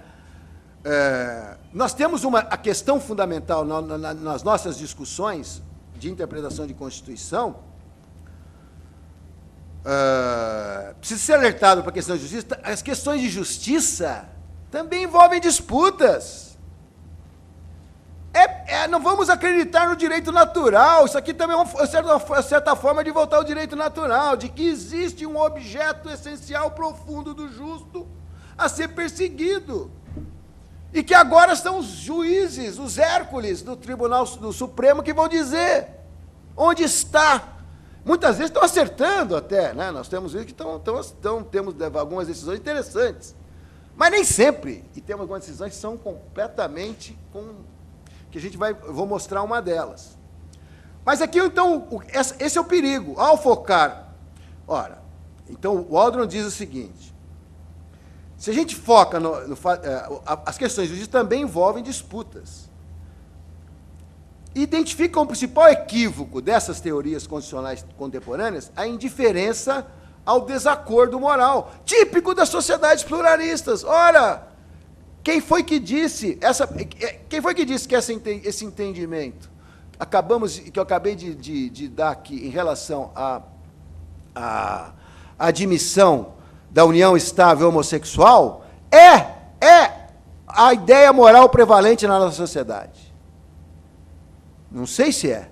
A: nós temos a questão fundamental nas nossas discussões de interpretação de Constituição, precisa ser alertado para a questão de justiça. As questões de justiça também envolvem disputas. Não vamos acreditar no direito natural. Isso aqui também é uma certa forma de voltar ao direito natural, de que existe um objeto essencial profundo do justo a ser perseguido. E que agora são os juízes, os Hércules do Tribunal do Supremo que vão dizer onde está. Muitas vezes estão acertando até, né? Nós temos visto que temos algumas decisões interessantes, mas nem sempre. E temos algumas decisões que são completamente que eu vou mostrar uma delas. Mas aqui, então, esse é o perigo. Ao focar, ora, então o Waldron diz o seguinte: se a gente foca as questões de justiça também envolvem disputas. Identifica o principal equívoco dessas teorias constitucionais contemporâneas a indiferença ao desacordo moral, típico das sociedades pluralistas. Ora, quem foi que disse que esse entendimento que eu acabei de dar aqui em relação à admissão da união estável homossexual é a ideia moral prevalente na nossa sociedade? Não sei se é.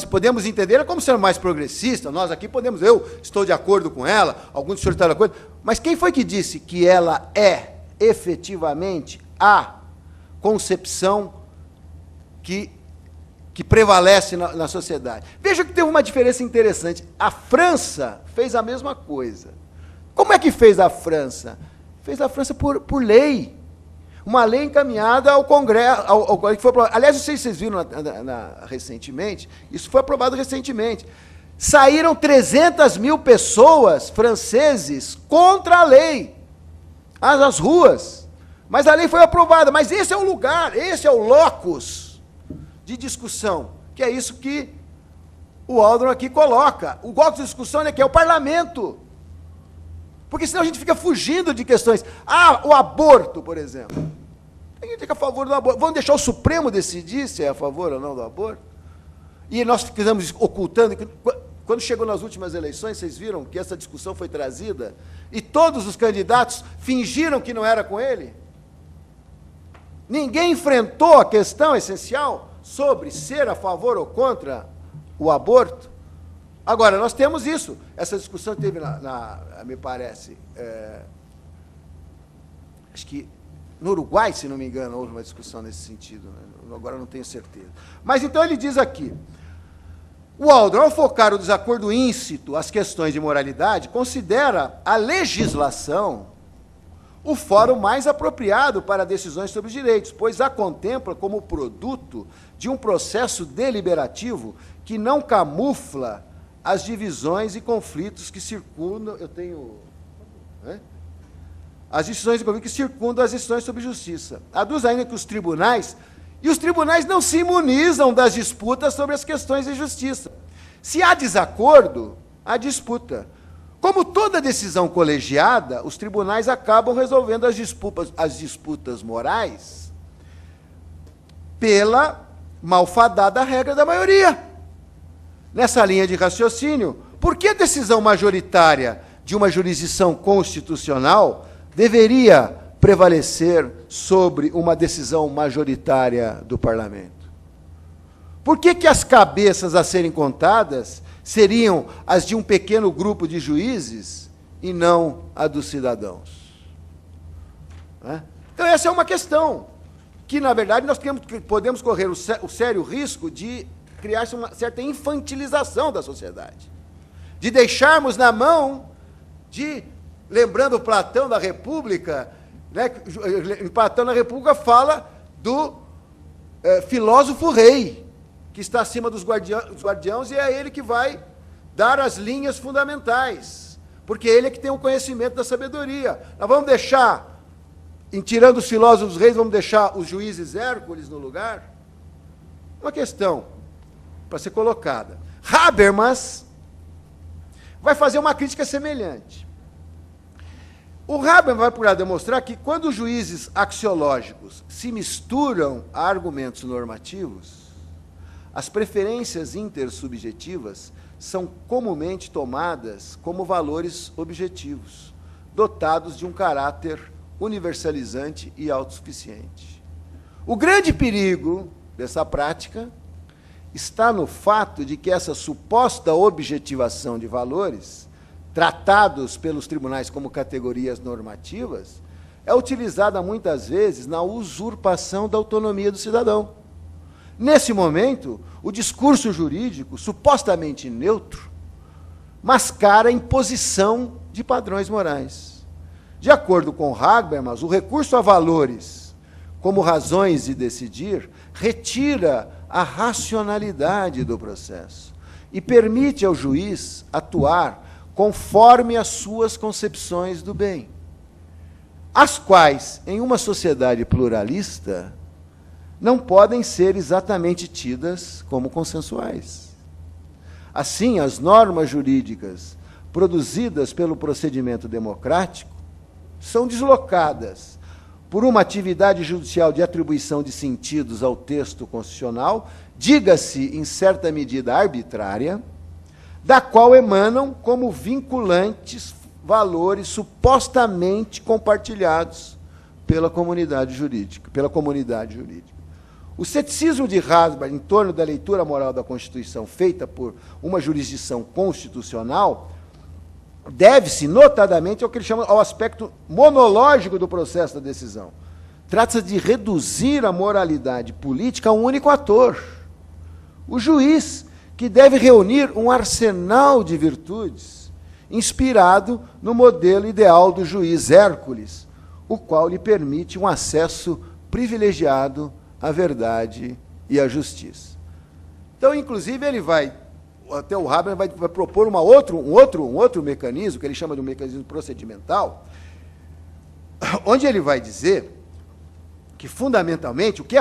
A: Podemos entender como ser mais progressista, nós aqui podemos, eu estou de acordo com ela, alguns dos senhores estão de acordo, mas quem foi que disse que ela é efetivamente a concepção que prevalece na sociedade? Veja que teve uma diferença interessante. A França fez a mesma coisa. Como é que fez a França? Fez a França por lei. Uma lei encaminhada ao Congresso, que foi aprovado. Aliás, não sei se vocês viram recentemente, isso foi aprovado recentemente. Saíram 300 mil pessoas franceses contra a lei, às ruas. Mas a lei foi aprovada. Mas esse é o lugar, esse é o locus de discussão, que é isso que o Waldron aqui coloca. O locus de discussão é que é o parlamento. Porque senão a gente fica fugindo de questões. O aborto, por exemplo. Tem gente que é a favor do aborto. Vamos deixar o Supremo decidir se é a favor ou não do aborto? E nós ficamos ocultando. Quando chegou nas últimas eleições, vocês viram que essa discussão foi trazida e todos os candidatos fingiram que não era com ele? Ninguém enfrentou a questão essencial sobre ser a favor ou contra o aborto? Agora, nós temos isso. Essa discussão teve, me parece, acho que no Uruguai, se não me engano, houve uma discussão nesse sentido. Né? Agora não tenho certeza. Mas, então, ele diz aqui, o Waldron, ao focar o desacordo íncito às questões de moralidade, considera a legislação o fórum mais apropriado para decisões sobre os direitos, pois a contempla como produto de um processo deliberativo que não camufla as divisões e conflitos que circundam, as decisões e conflitos que circundam as decisões sobre justiça. Aduz ainda que os tribunais não se imunizam das disputas sobre as questões de justiça. Se há desacordo, há disputa. Como toda decisão colegiada, os tribunais acabam resolvendo as disputas morais pela malfadada regra da maioria. Nessa linha de raciocínio, por que a decisão majoritária de uma jurisdição constitucional deveria prevalecer sobre uma decisão majoritária do parlamento? Por que as cabeças a serem contadas seriam as de um pequeno grupo de juízes e não a dos cidadãos? Então, essa é uma questão que, na verdade, nós podemos correr o sério risco de criar-se uma certa infantilização da sociedade, de deixarmos na mão de, lembrando Platão da República, né, Platão na República fala do filósofo rei, que está acima dos guardiãos, e é ele que vai dar as linhas fundamentais, porque ele é que tem o conhecimento da sabedoria. Nós vamos deixar, tirando os filósofos reis, vamos deixar os juízes Hércules no lugar? Uma questão para ser colocada. Habermas vai fazer uma crítica semelhante. O Habermas vai procurar demonstrar que, quando os juízes axiológicos se misturam a argumentos normativos, as preferências intersubjetivas são comumente tomadas como valores objetivos, dotados de um caráter universalizante e autossuficiente. O grande perigo dessa prática está no fato de que essa suposta objetivação de valores, tratados pelos tribunais como categorias normativas, é utilizada muitas vezes na usurpação da autonomia do cidadão. Nesse momento, o discurso jurídico, supostamente neutro, mascara a imposição de padrões morais. De acordo com Habermas, o recurso a valores como razões de decidir retira a racionalidade do processo e permite ao juiz atuar conforme as suas concepções do bem, as quais, em uma sociedade pluralista, não podem ser exatamente tidas como consensuais. Assim, as normas jurídicas produzidas pelo procedimento democrático são deslocadas por uma atividade judicial de atribuição de sentidos ao texto constitucional, diga-se, em certa medida, arbitrária, da qual emanam como vinculantes valores supostamente compartilhados pela comunidade jurídica. O ceticismo de Habermas em torno da leitura moral da Constituição feita por uma jurisdição constitucional deve-se, notadamente, ao aspecto monológico do processo da decisão. Trata-se de reduzir a moralidade política a um único ator, o juiz, que deve reunir um arsenal de virtudes inspirado no modelo ideal do juiz Hércules, o qual lhe permite um acesso privilegiado à verdade e à justiça. Então, inclusive, até o Habermas vai propor um outro mecanismo, que ele chama de um mecanismo procedimental, onde ele vai dizer que, fundamentalmente, o que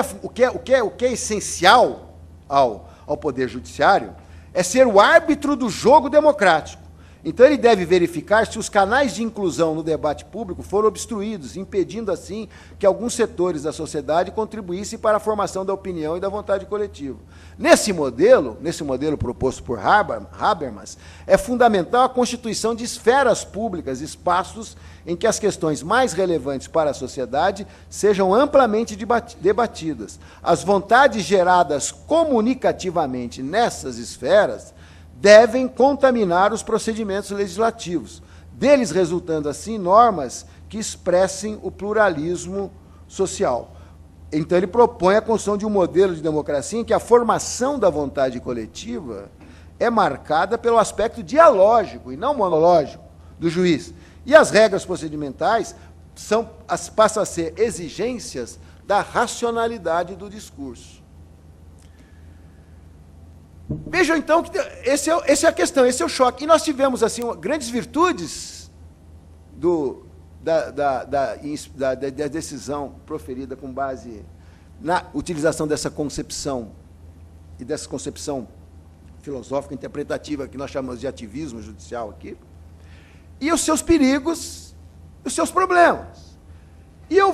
A: é essencial ao Poder Judiciário é ser o árbitro do jogo democrático. Então, ele deve verificar se os canais de inclusão no debate público foram obstruídos, impedindo, assim, que alguns setores da sociedade contribuíssem para a formação da opinião e da vontade coletiva. Nesse modelo proposto por Habermas, é fundamental a constituição de esferas públicas, espaços em que as questões mais relevantes para a sociedade sejam amplamente debatidas. As vontades geradas comunicativamente nessas esferas devem contaminar os procedimentos legislativos, deles resultando, assim, normas que expressem o pluralismo social. Então, ele propõe a construção de um modelo de democracia em que a formação da vontade coletiva é marcada pelo aspecto dialógico e não monológico do juiz. E as regras procedimentais passam a ser exigências da racionalidade do discurso. Vejam, então, que essa é a questão, esse é o choque. E nós tivemos, assim, grandes virtudes da decisão proferida com base na utilização dessa concepção, e dessa concepção filosófica, interpretativa, que nós chamamos de ativismo judicial aqui, e os seus perigos, os seus problemas. E eu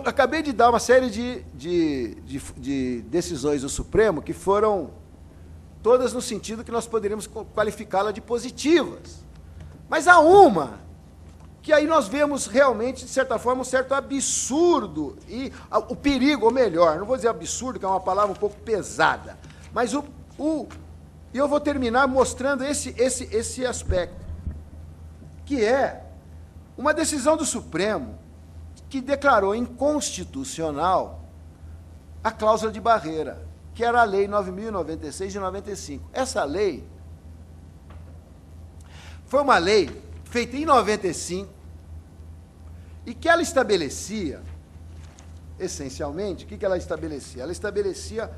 A: acabei de dar uma série de decisões do Supremo que foram todas no sentido que nós poderíamos qualificá-la de positivas. Mas há uma que aí nós vemos realmente, de certa forma, um certo absurdo, e o perigo, ou melhor, não vou dizer absurdo, que é uma palavra um pouco pesada, mas e eu vou terminar mostrando esse aspecto, que é uma decisão do Supremo que declarou inconstitucional a cláusula de barreira, que era a Lei 9.096 de 95. Essa lei foi uma lei feita em 95 e que ela estabelecia, essencialmente, o que ela estabelecia? Ela estabelecia,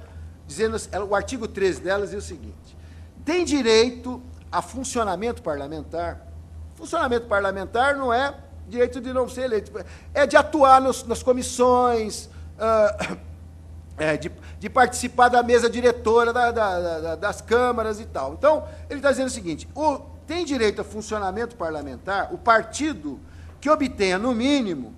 A: dizendo, o artigo 13 dela dizia o seguinte: tem direito a funcionamento parlamentar. Funcionamento parlamentar não é direito de não ser eleito, é de atuar nas comissões, de participar da mesa diretora das câmaras e tal. Então, ele está dizendo o seguinte: tem direito a funcionamento parlamentar o partido que obtenha, no mínimo,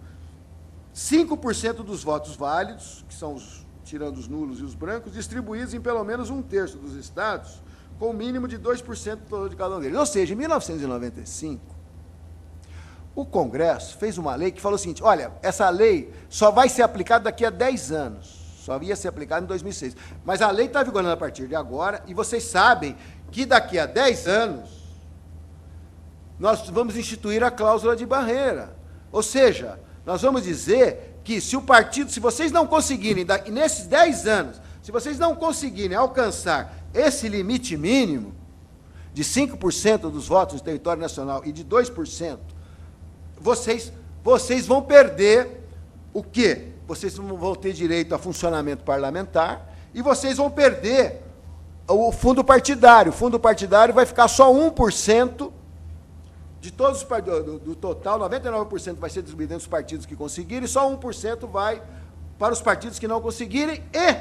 A: 5% dos votos válidos, que são tirando os nulos e os brancos, distribuídos em pelo menos 1/3 dos estados, com o mínimo de 2% do total de cada um deles. Ou seja, em 1995, o Congresso fez uma lei que falou o seguinte: olha, essa lei só vai ser aplicada daqui a 10 anos, só ia ser aplicada em 2006. Mas a lei está vigorando a partir de agora, e vocês sabem que daqui a 10 anos nós vamos instituir a cláusula de barreira. Ou seja, nós vamos dizer que se vocês não conseguirem, nesses 10 anos, se vocês não conseguirem alcançar esse limite mínimo de 5% dos votos no território nacional e de 2%, vocês vão perder o quê? Vocês não vão ter direito a funcionamento parlamentar e vocês vão perder o fundo partidário. O fundo partidário vai ficar só 1% de todos do total, 99% vai ser distribuído entre os partidos que conseguirem, e só 1% vai para os partidos que não conseguirem, e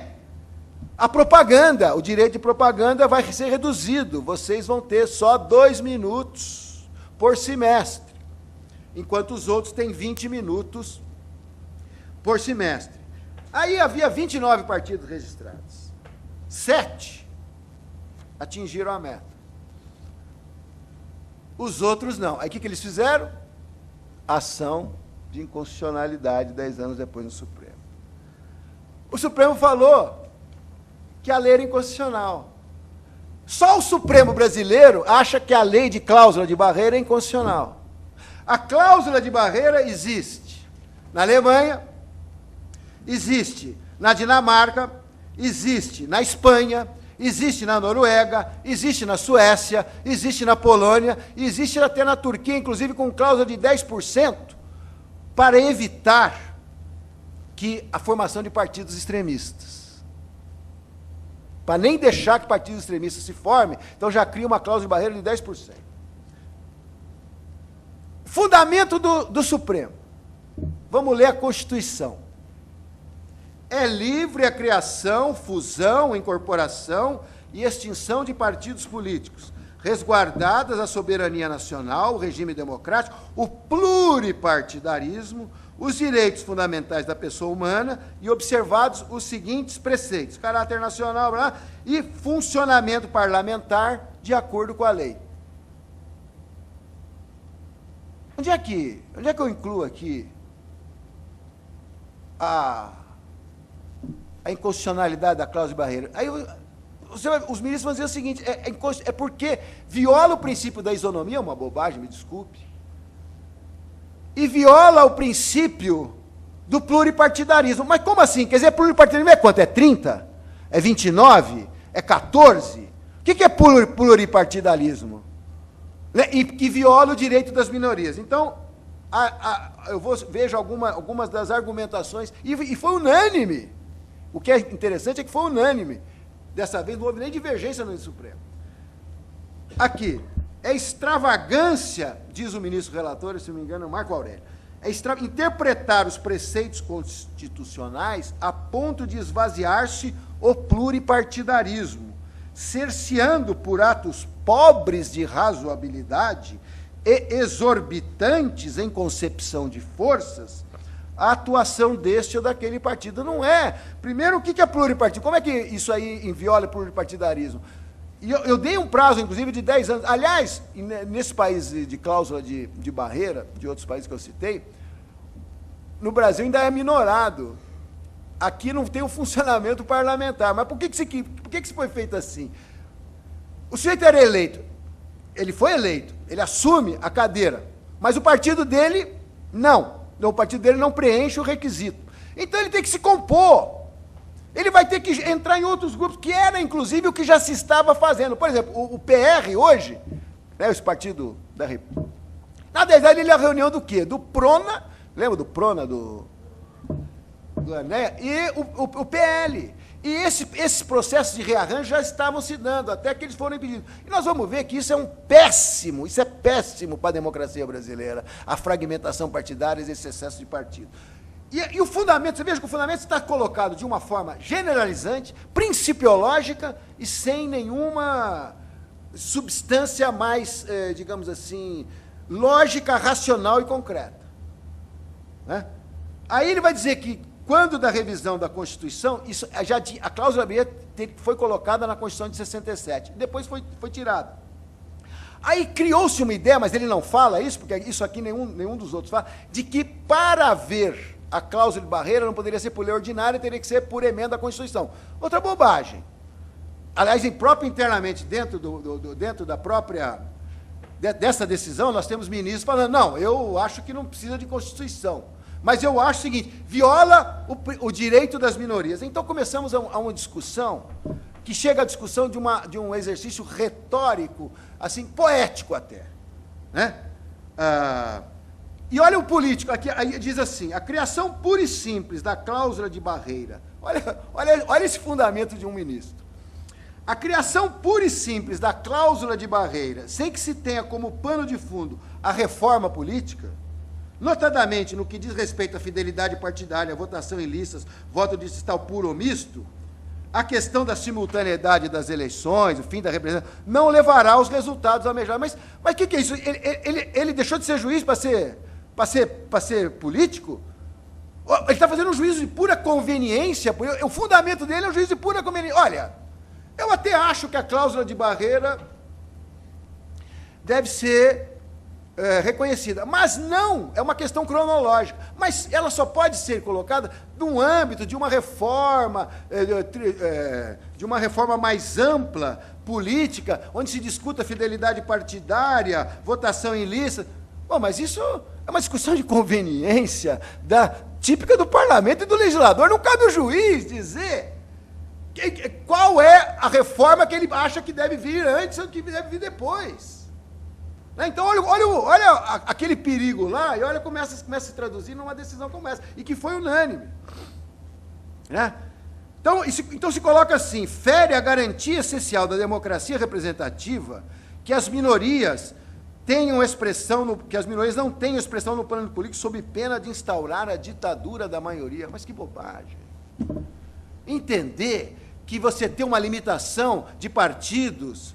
A: a propaganda, o direito de propaganda vai ser reduzido. Vocês vão ter só 2 minutos por semestre, enquanto os outros têm 20 minutos por semestre. Aí havia 29 partidos registrados. 7 atingiram a meta. Os outros não. Aí o que eles fizeram? Ação de inconstitucionalidade 10 anos depois no Supremo. O Supremo falou que a lei era inconstitucional. Só o Supremo brasileiro acha que a lei de cláusula de barreira é inconstitucional. A cláusula de barreira existe na Alemanha, existe na Dinamarca, existe na Espanha, existe na Noruega, existe na Suécia, existe na Polônia, existe até na Turquia, inclusive com cláusula de 10%, para evitar a formação de partidos extremistas. Para nem deixar que partidos extremistas se formem, então já cria uma cláusula de barreira de 10%. Fundamento do Supremo. Vamos ler a Constituição. É livre a criação, fusão, incorporação e extinção de partidos políticos, resguardadas a soberania nacional, o regime democrático, o pluripartidarismo, os direitos fundamentais da pessoa humana e observados os seguintes preceitos: caráter nacional e funcionamento parlamentar de acordo com a lei. Onde é que eu incluo aqui a inconstitucionalidade da cláusula de barreira? Aí os ministros vão dizer o seguinte: é porque viola o princípio da isonomia, uma bobagem, me desculpe, e viola o princípio do pluripartidarismo. Mas como assim? Quer dizer, pluripartidarismo é quanto? É 30? É 29? É 14? O que é pluripartidarismo? E que viola o direito das minorias. Então, vejo algumas das argumentações, e foi unânime. O que é interessante é que foi unânime. Dessa vez não houve nem divergência no Supremo. Aqui, é extravagância, diz o ministro relator, se não me engano, Marco Aurélio, interpretar os preceitos constitucionais a ponto de esvaziar-se o pluripartidarismo, cerceando por atos pobres de razoabilidade e exorbitantes em concepção de forças a atuação deste ou daquele partido. Não é. Primeiro, o que é pluripartido? Como é que isso aí viola o pluripartidarismo? E eu dei um prazo, inclusive, de 10 anos. Aliás, nesse país de cláusula de barreira, de outros países que eu citei, no Brasil ainda é minorado. Aqui não tem o funcionamento parlamentar. Mas por que isso foi feito assim? O sujeito era eleito. Ele foi eleito. Ele assume a cadeira. Mas o partido dele, não. O partido dele não preenche o requisito. Então ele tem que se compor. Ele vai ter que entrar em outros grupos, que era, inclusive, o que já se estava fazendo. Por exemplo, o PR hoje, né, esse partido da República, na verdade, ele é a reunião do quê? Do PRONA, lembra do PRONA, do Ané? E o PL. E esses processos de rearranjo já estavam se dando, até que eles foram impedidos. E nós vamos ver que isso é péssimo para a democracia brasileira, a fragmentação partidária e esse excesso de partido. E o fundamento, você veja que o fundamento está colocado de uma forma generalizante, principiológica e sem nenhuma substância mais, digamos assim, lógica, racional e concreta. Né? Aí ele vai dizer que, quando da revisão da Constituição, a cláusula B foi colocada na Constituição de 67, depois foi tirada. Aí criou-se uma ideia, mas ele não fala isso, porque isso aqui nenhum dos outros fala, de que para haver a cláusula de barreira não poderia ser por lei ordinária, teria que ser por emenda à Constituição. Outra bobagem. Aliás, internamente, dentro da própria, dessa decisão, nós temos ministros falando, não, eu acho que não precisa de Constituição, mas eu acho o seguinte, viola o direito das minorias. Então começamos a uma discussão, que chega à discussão de um exercício retórico, assim, poético até. Né? E olha o político, aqui aí diz assim, a criação pura e simples da cláusula de barreira, olha esse fundamento de um ministro. A criação pura e simples da cláusula de barreira, sem que se tenha como pano de fundo a reforma política, notadamente no que diz respeito à fidelidade partidária, votação em listas, voto distrital puro ou misto, a questão da simultaneidade das eleições, o fim da representação, não levará aos resultados almejados. Mas o que é isso? Ele deixou de ser juiz para ser político? Ele está fazendo um juízo de pura conveniência, o fundamento dele é um juízo de pura conveniência. Olha, eu até acho que a cláusula de barreira deve ser reconhecida, mas não, é uma questão cronológica, mas ela só pode ser colocada no âmbito de uma reforma, de uma reforma mais ampla, política, onde se discuta fidelidade partidária, votação em lista. Bom, mas isso é uma discussão de conveniência típica do parlamento e do legislador. Não cabe o juiz dizer qual é a reforma que ele acha que deve vir antes ou que deve vir depois. Então, olha aquele perigo lá, e olha, começa a se traduzir numa decisão como essa, e que foi unânime. Né? Então, se coloca assim, fere a garantia essencial da democracia representativa que as minorias tenham expressão, que as minorias não tenham expressão no plano político sob pena de instaurar a ditadura da maioria. Mas que bobagem. Entender que você tem uma limitação de partidos,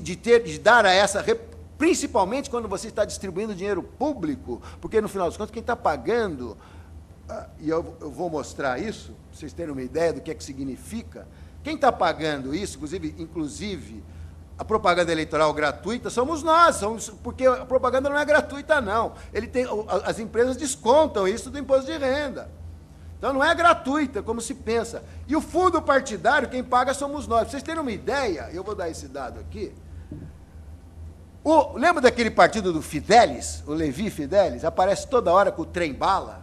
A: de dar a essa, principalmente quando você está distribuindo dinheiro público, porque, no final dos contos, quem está pagando, e eu vou mostrar isso, para vocês terem uma ideia do que é que significa, quem está pagando isso, inclusive a propaganda eleitoral gratuita, somos nós, porque a propaganda não é gratuita, não. As empresas descontam isso do imposto de renda. Então, não é gratuita, como se pensa. E o fundo partidário, quem paga somos nós. Para vocês terem uma ideia, eu vou dar esse dado aqui. Lembra daquele partido do Fidelis, o Levi Fidelis? Aparece toda hora com o trem-bala.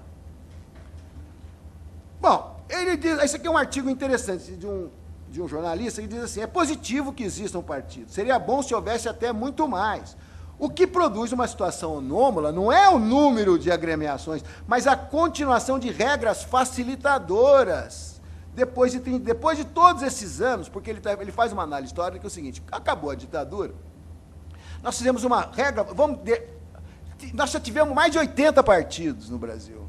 A: Bom, ele diz, esse aqui é um artigo interessante de um jornalista que diz assim, é positivo que exista um partido, seria bom se houvesse até muito mais. O que produz uma situação anômala não é o número de agremiações, mas a continuação de regras facilitadoras. Depois de todos esses anos, porque ele faz uma análise histórica que é o seguinte, acabou a ditadura, nós fizemos uma regra, nós já tivemos mais de 80 partidos no Brasil.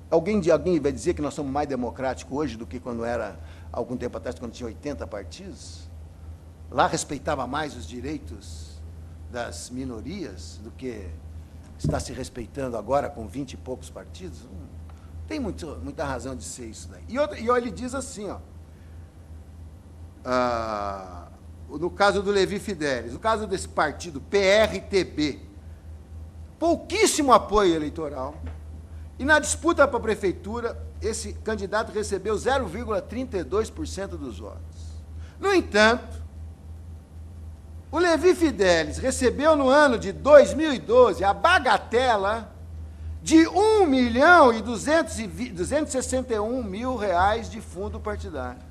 A: Alguém vai dizer que nós somos mais democráticos hoje do que quando era, algum tempo atrás, quando tinha 80 partidos? Lá respeitava mais os direitos das minorias do que está se respeitando agora com 20 e poucos partidos? Tem muita razão de ser isso daí. E ele diz assim, ó, no caso do Levi Fidelis, no caso desse partido, PRTB, pouquíssimo apoio eleitoral, e na disputa para a prefeitura, esse candidato recebeu 0,32% dos votos. No entanto, o Levi Fidelis recebeu no ano de 2012 a bagatela de R$1.261.000 de fundo partidário.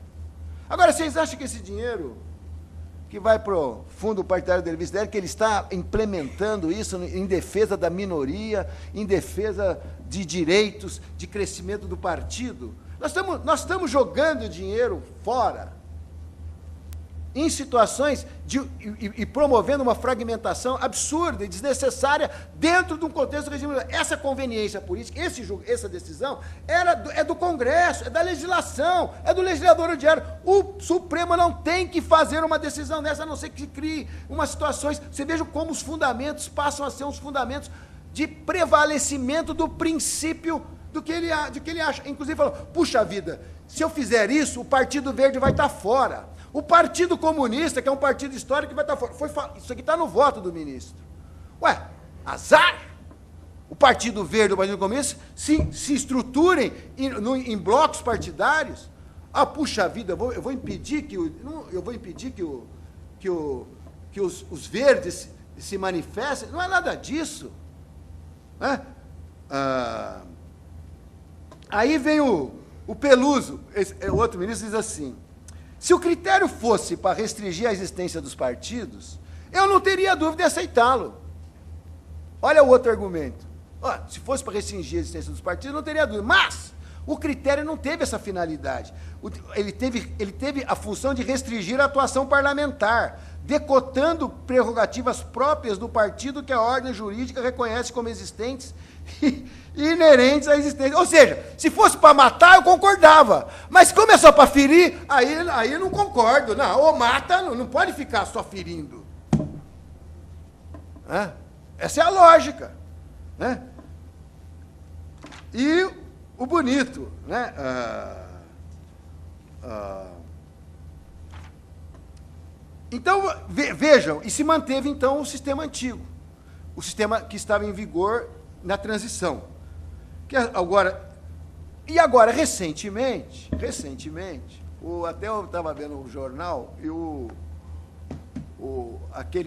A: Agora, vocês acham que esse dinheiro que vai para o fundo partidário do Levi Fidelis, que ele está implementando isso em defesa da minoria, em defesa de direitos, de crescimento do partido? Nós estamos jogando dinheiro fora, em situações e promovendo uma fragmentação absurda e desnecessária dentro de um contexto do regime. Essa conveniência política, essa decisão, é do Congresso, é da legislação, é do legislador ordinário. O Supremo não tem que fazer uma decisão dessa, a não ser que crie umas situações. Você veja como os fundamentos passam a ser uns fundamentos de prevalecimento do princípio do que ele acha. Inclusive, falou, puxa vida, se eu fizer isso, o Partido Verde vai estar fora. O Partido Comunista, que é um partido histórico, vai estar fora. Isso aqui está no voto do ministro. Ué, azar! O Partido Verde e o Partido Comunista se estruturem em blocos partidários. Ah, puxa vida, eu vou impedir que os verdes se manifestem. Não é nada disso. Né? Aí vem o Peluso, o outro ministro, diz assim: se o critério fosse para restringir a existência dos partidos, eu não teria dúvida em aceitá-lo. Olha o outro argumento. Se fosse para restringir a existência dos partidos, eu não teria dúvida. Mas o critério não teve essa finalidade. Ele teve a função de restringir a atuação parlamentar, decotando prerrogativas próprias do partido que a ordem jurídica reconhece como existentes e inerentes à existência. Ou seja, se fosse para matar, eu concordava. Mas como é só para ferir, aí eu não concordo. Não, ou mata, não pode ficar só ferindo. Essa é a lógica. Né? E o bonito, né? Então, vejam, e se manteve, então, o sistema antigo, o sistema que estava em vigor na transição. Agora, recentemente, até eu estava vendo o jornal, e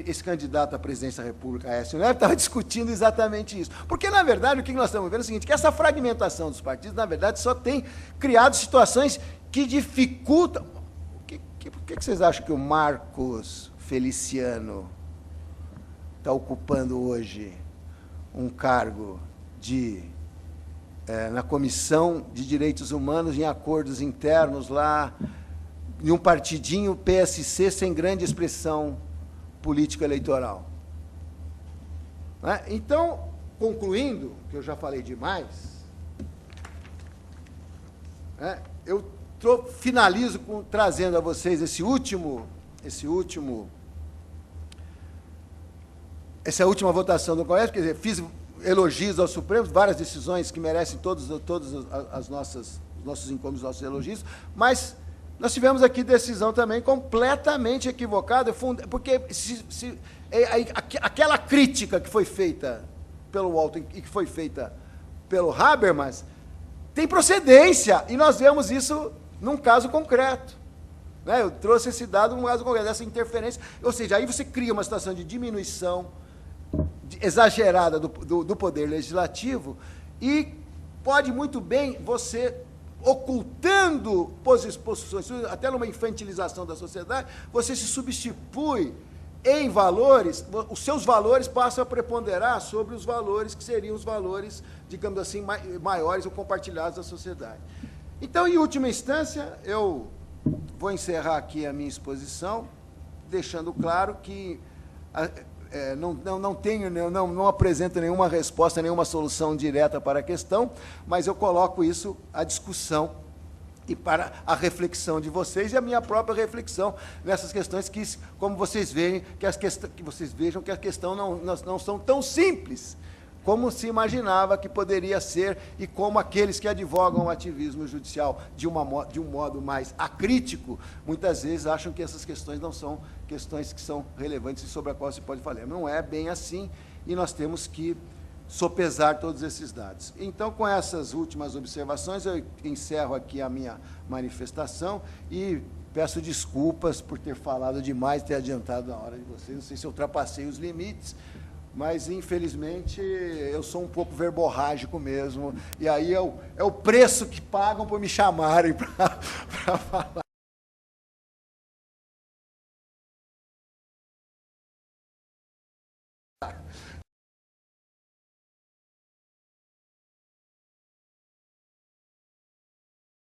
A: esse candidato à presidência da República, Aécio Neves, estava discutindo exatamente isso. Porque, na verdade, o que nós estamos vendo é o seguinte, que essa fragmentação dos partidos, na verdade, só tem criado situações que dificultam. Por que vocês acham que o Marcos Feliciano está ocupando hoje um cargo na Comissão de Direitos Humanos, em acordos internos lá, em um partidinho PSC sem grande expressão político-eleitoral? Né? Então, concluindo, que eu já falei demais, eu finalizo trazendo a vocês essa última votação do Congresso, quer dizer, fiz elogios ao Supremo, várias decisões que merecem todos os nossos incômodos, nossos elogios, mas nós tivemos aqui decisão também completamente equivocada, porque aquela crítica que foi feita pelo Walton e que foi feita pelo Habermas tem procedência, e nós vemos isso num caso concreto. Eu trouxe esse dado num caso concreto, essa interferência, ou seja, aí você cria uma situação de diminuição exagerada do poder legislativo, e pode muito bem você, ocultando posições, até numa infantilização da sociedade, você se substitui em valores, os seus valores passam a preponderar sobre os valores que seriam os valores, digamos assim, maiores ou compartilhados da sociedade. Então, em última instância, eu vou encerrar aqui a minha exposição, deixando claro que não apresento nenhuma resposta, nenhuma solução direta para a questão, mas eu coloco isso à discussão e para a reflexão de vocês e a minha própria reflexão nessas questões que, como vocês veem, que vocês vejam que a questão não são tão simples como se imaginava que poderia ser e como aqueles que advogam o ativismo judicial de um modo mais acrítico, muitas vezes acham que essas questões não são questões que são relevantes e sobre as quais se pode falar. Não é bem assim e nós temos que sopesar todos esses dados. Então, com essas últimas observações, eu encerro aqui a minha manifestação e peço desculpas por ter falado demais, ter adiantado a hora de vocês. Não sei se eu ultrapassei os limites, mas, infelizmente, eu sou um pouco verborrágico mesmo, e aí é o preço que pagam por me chamarem para falar.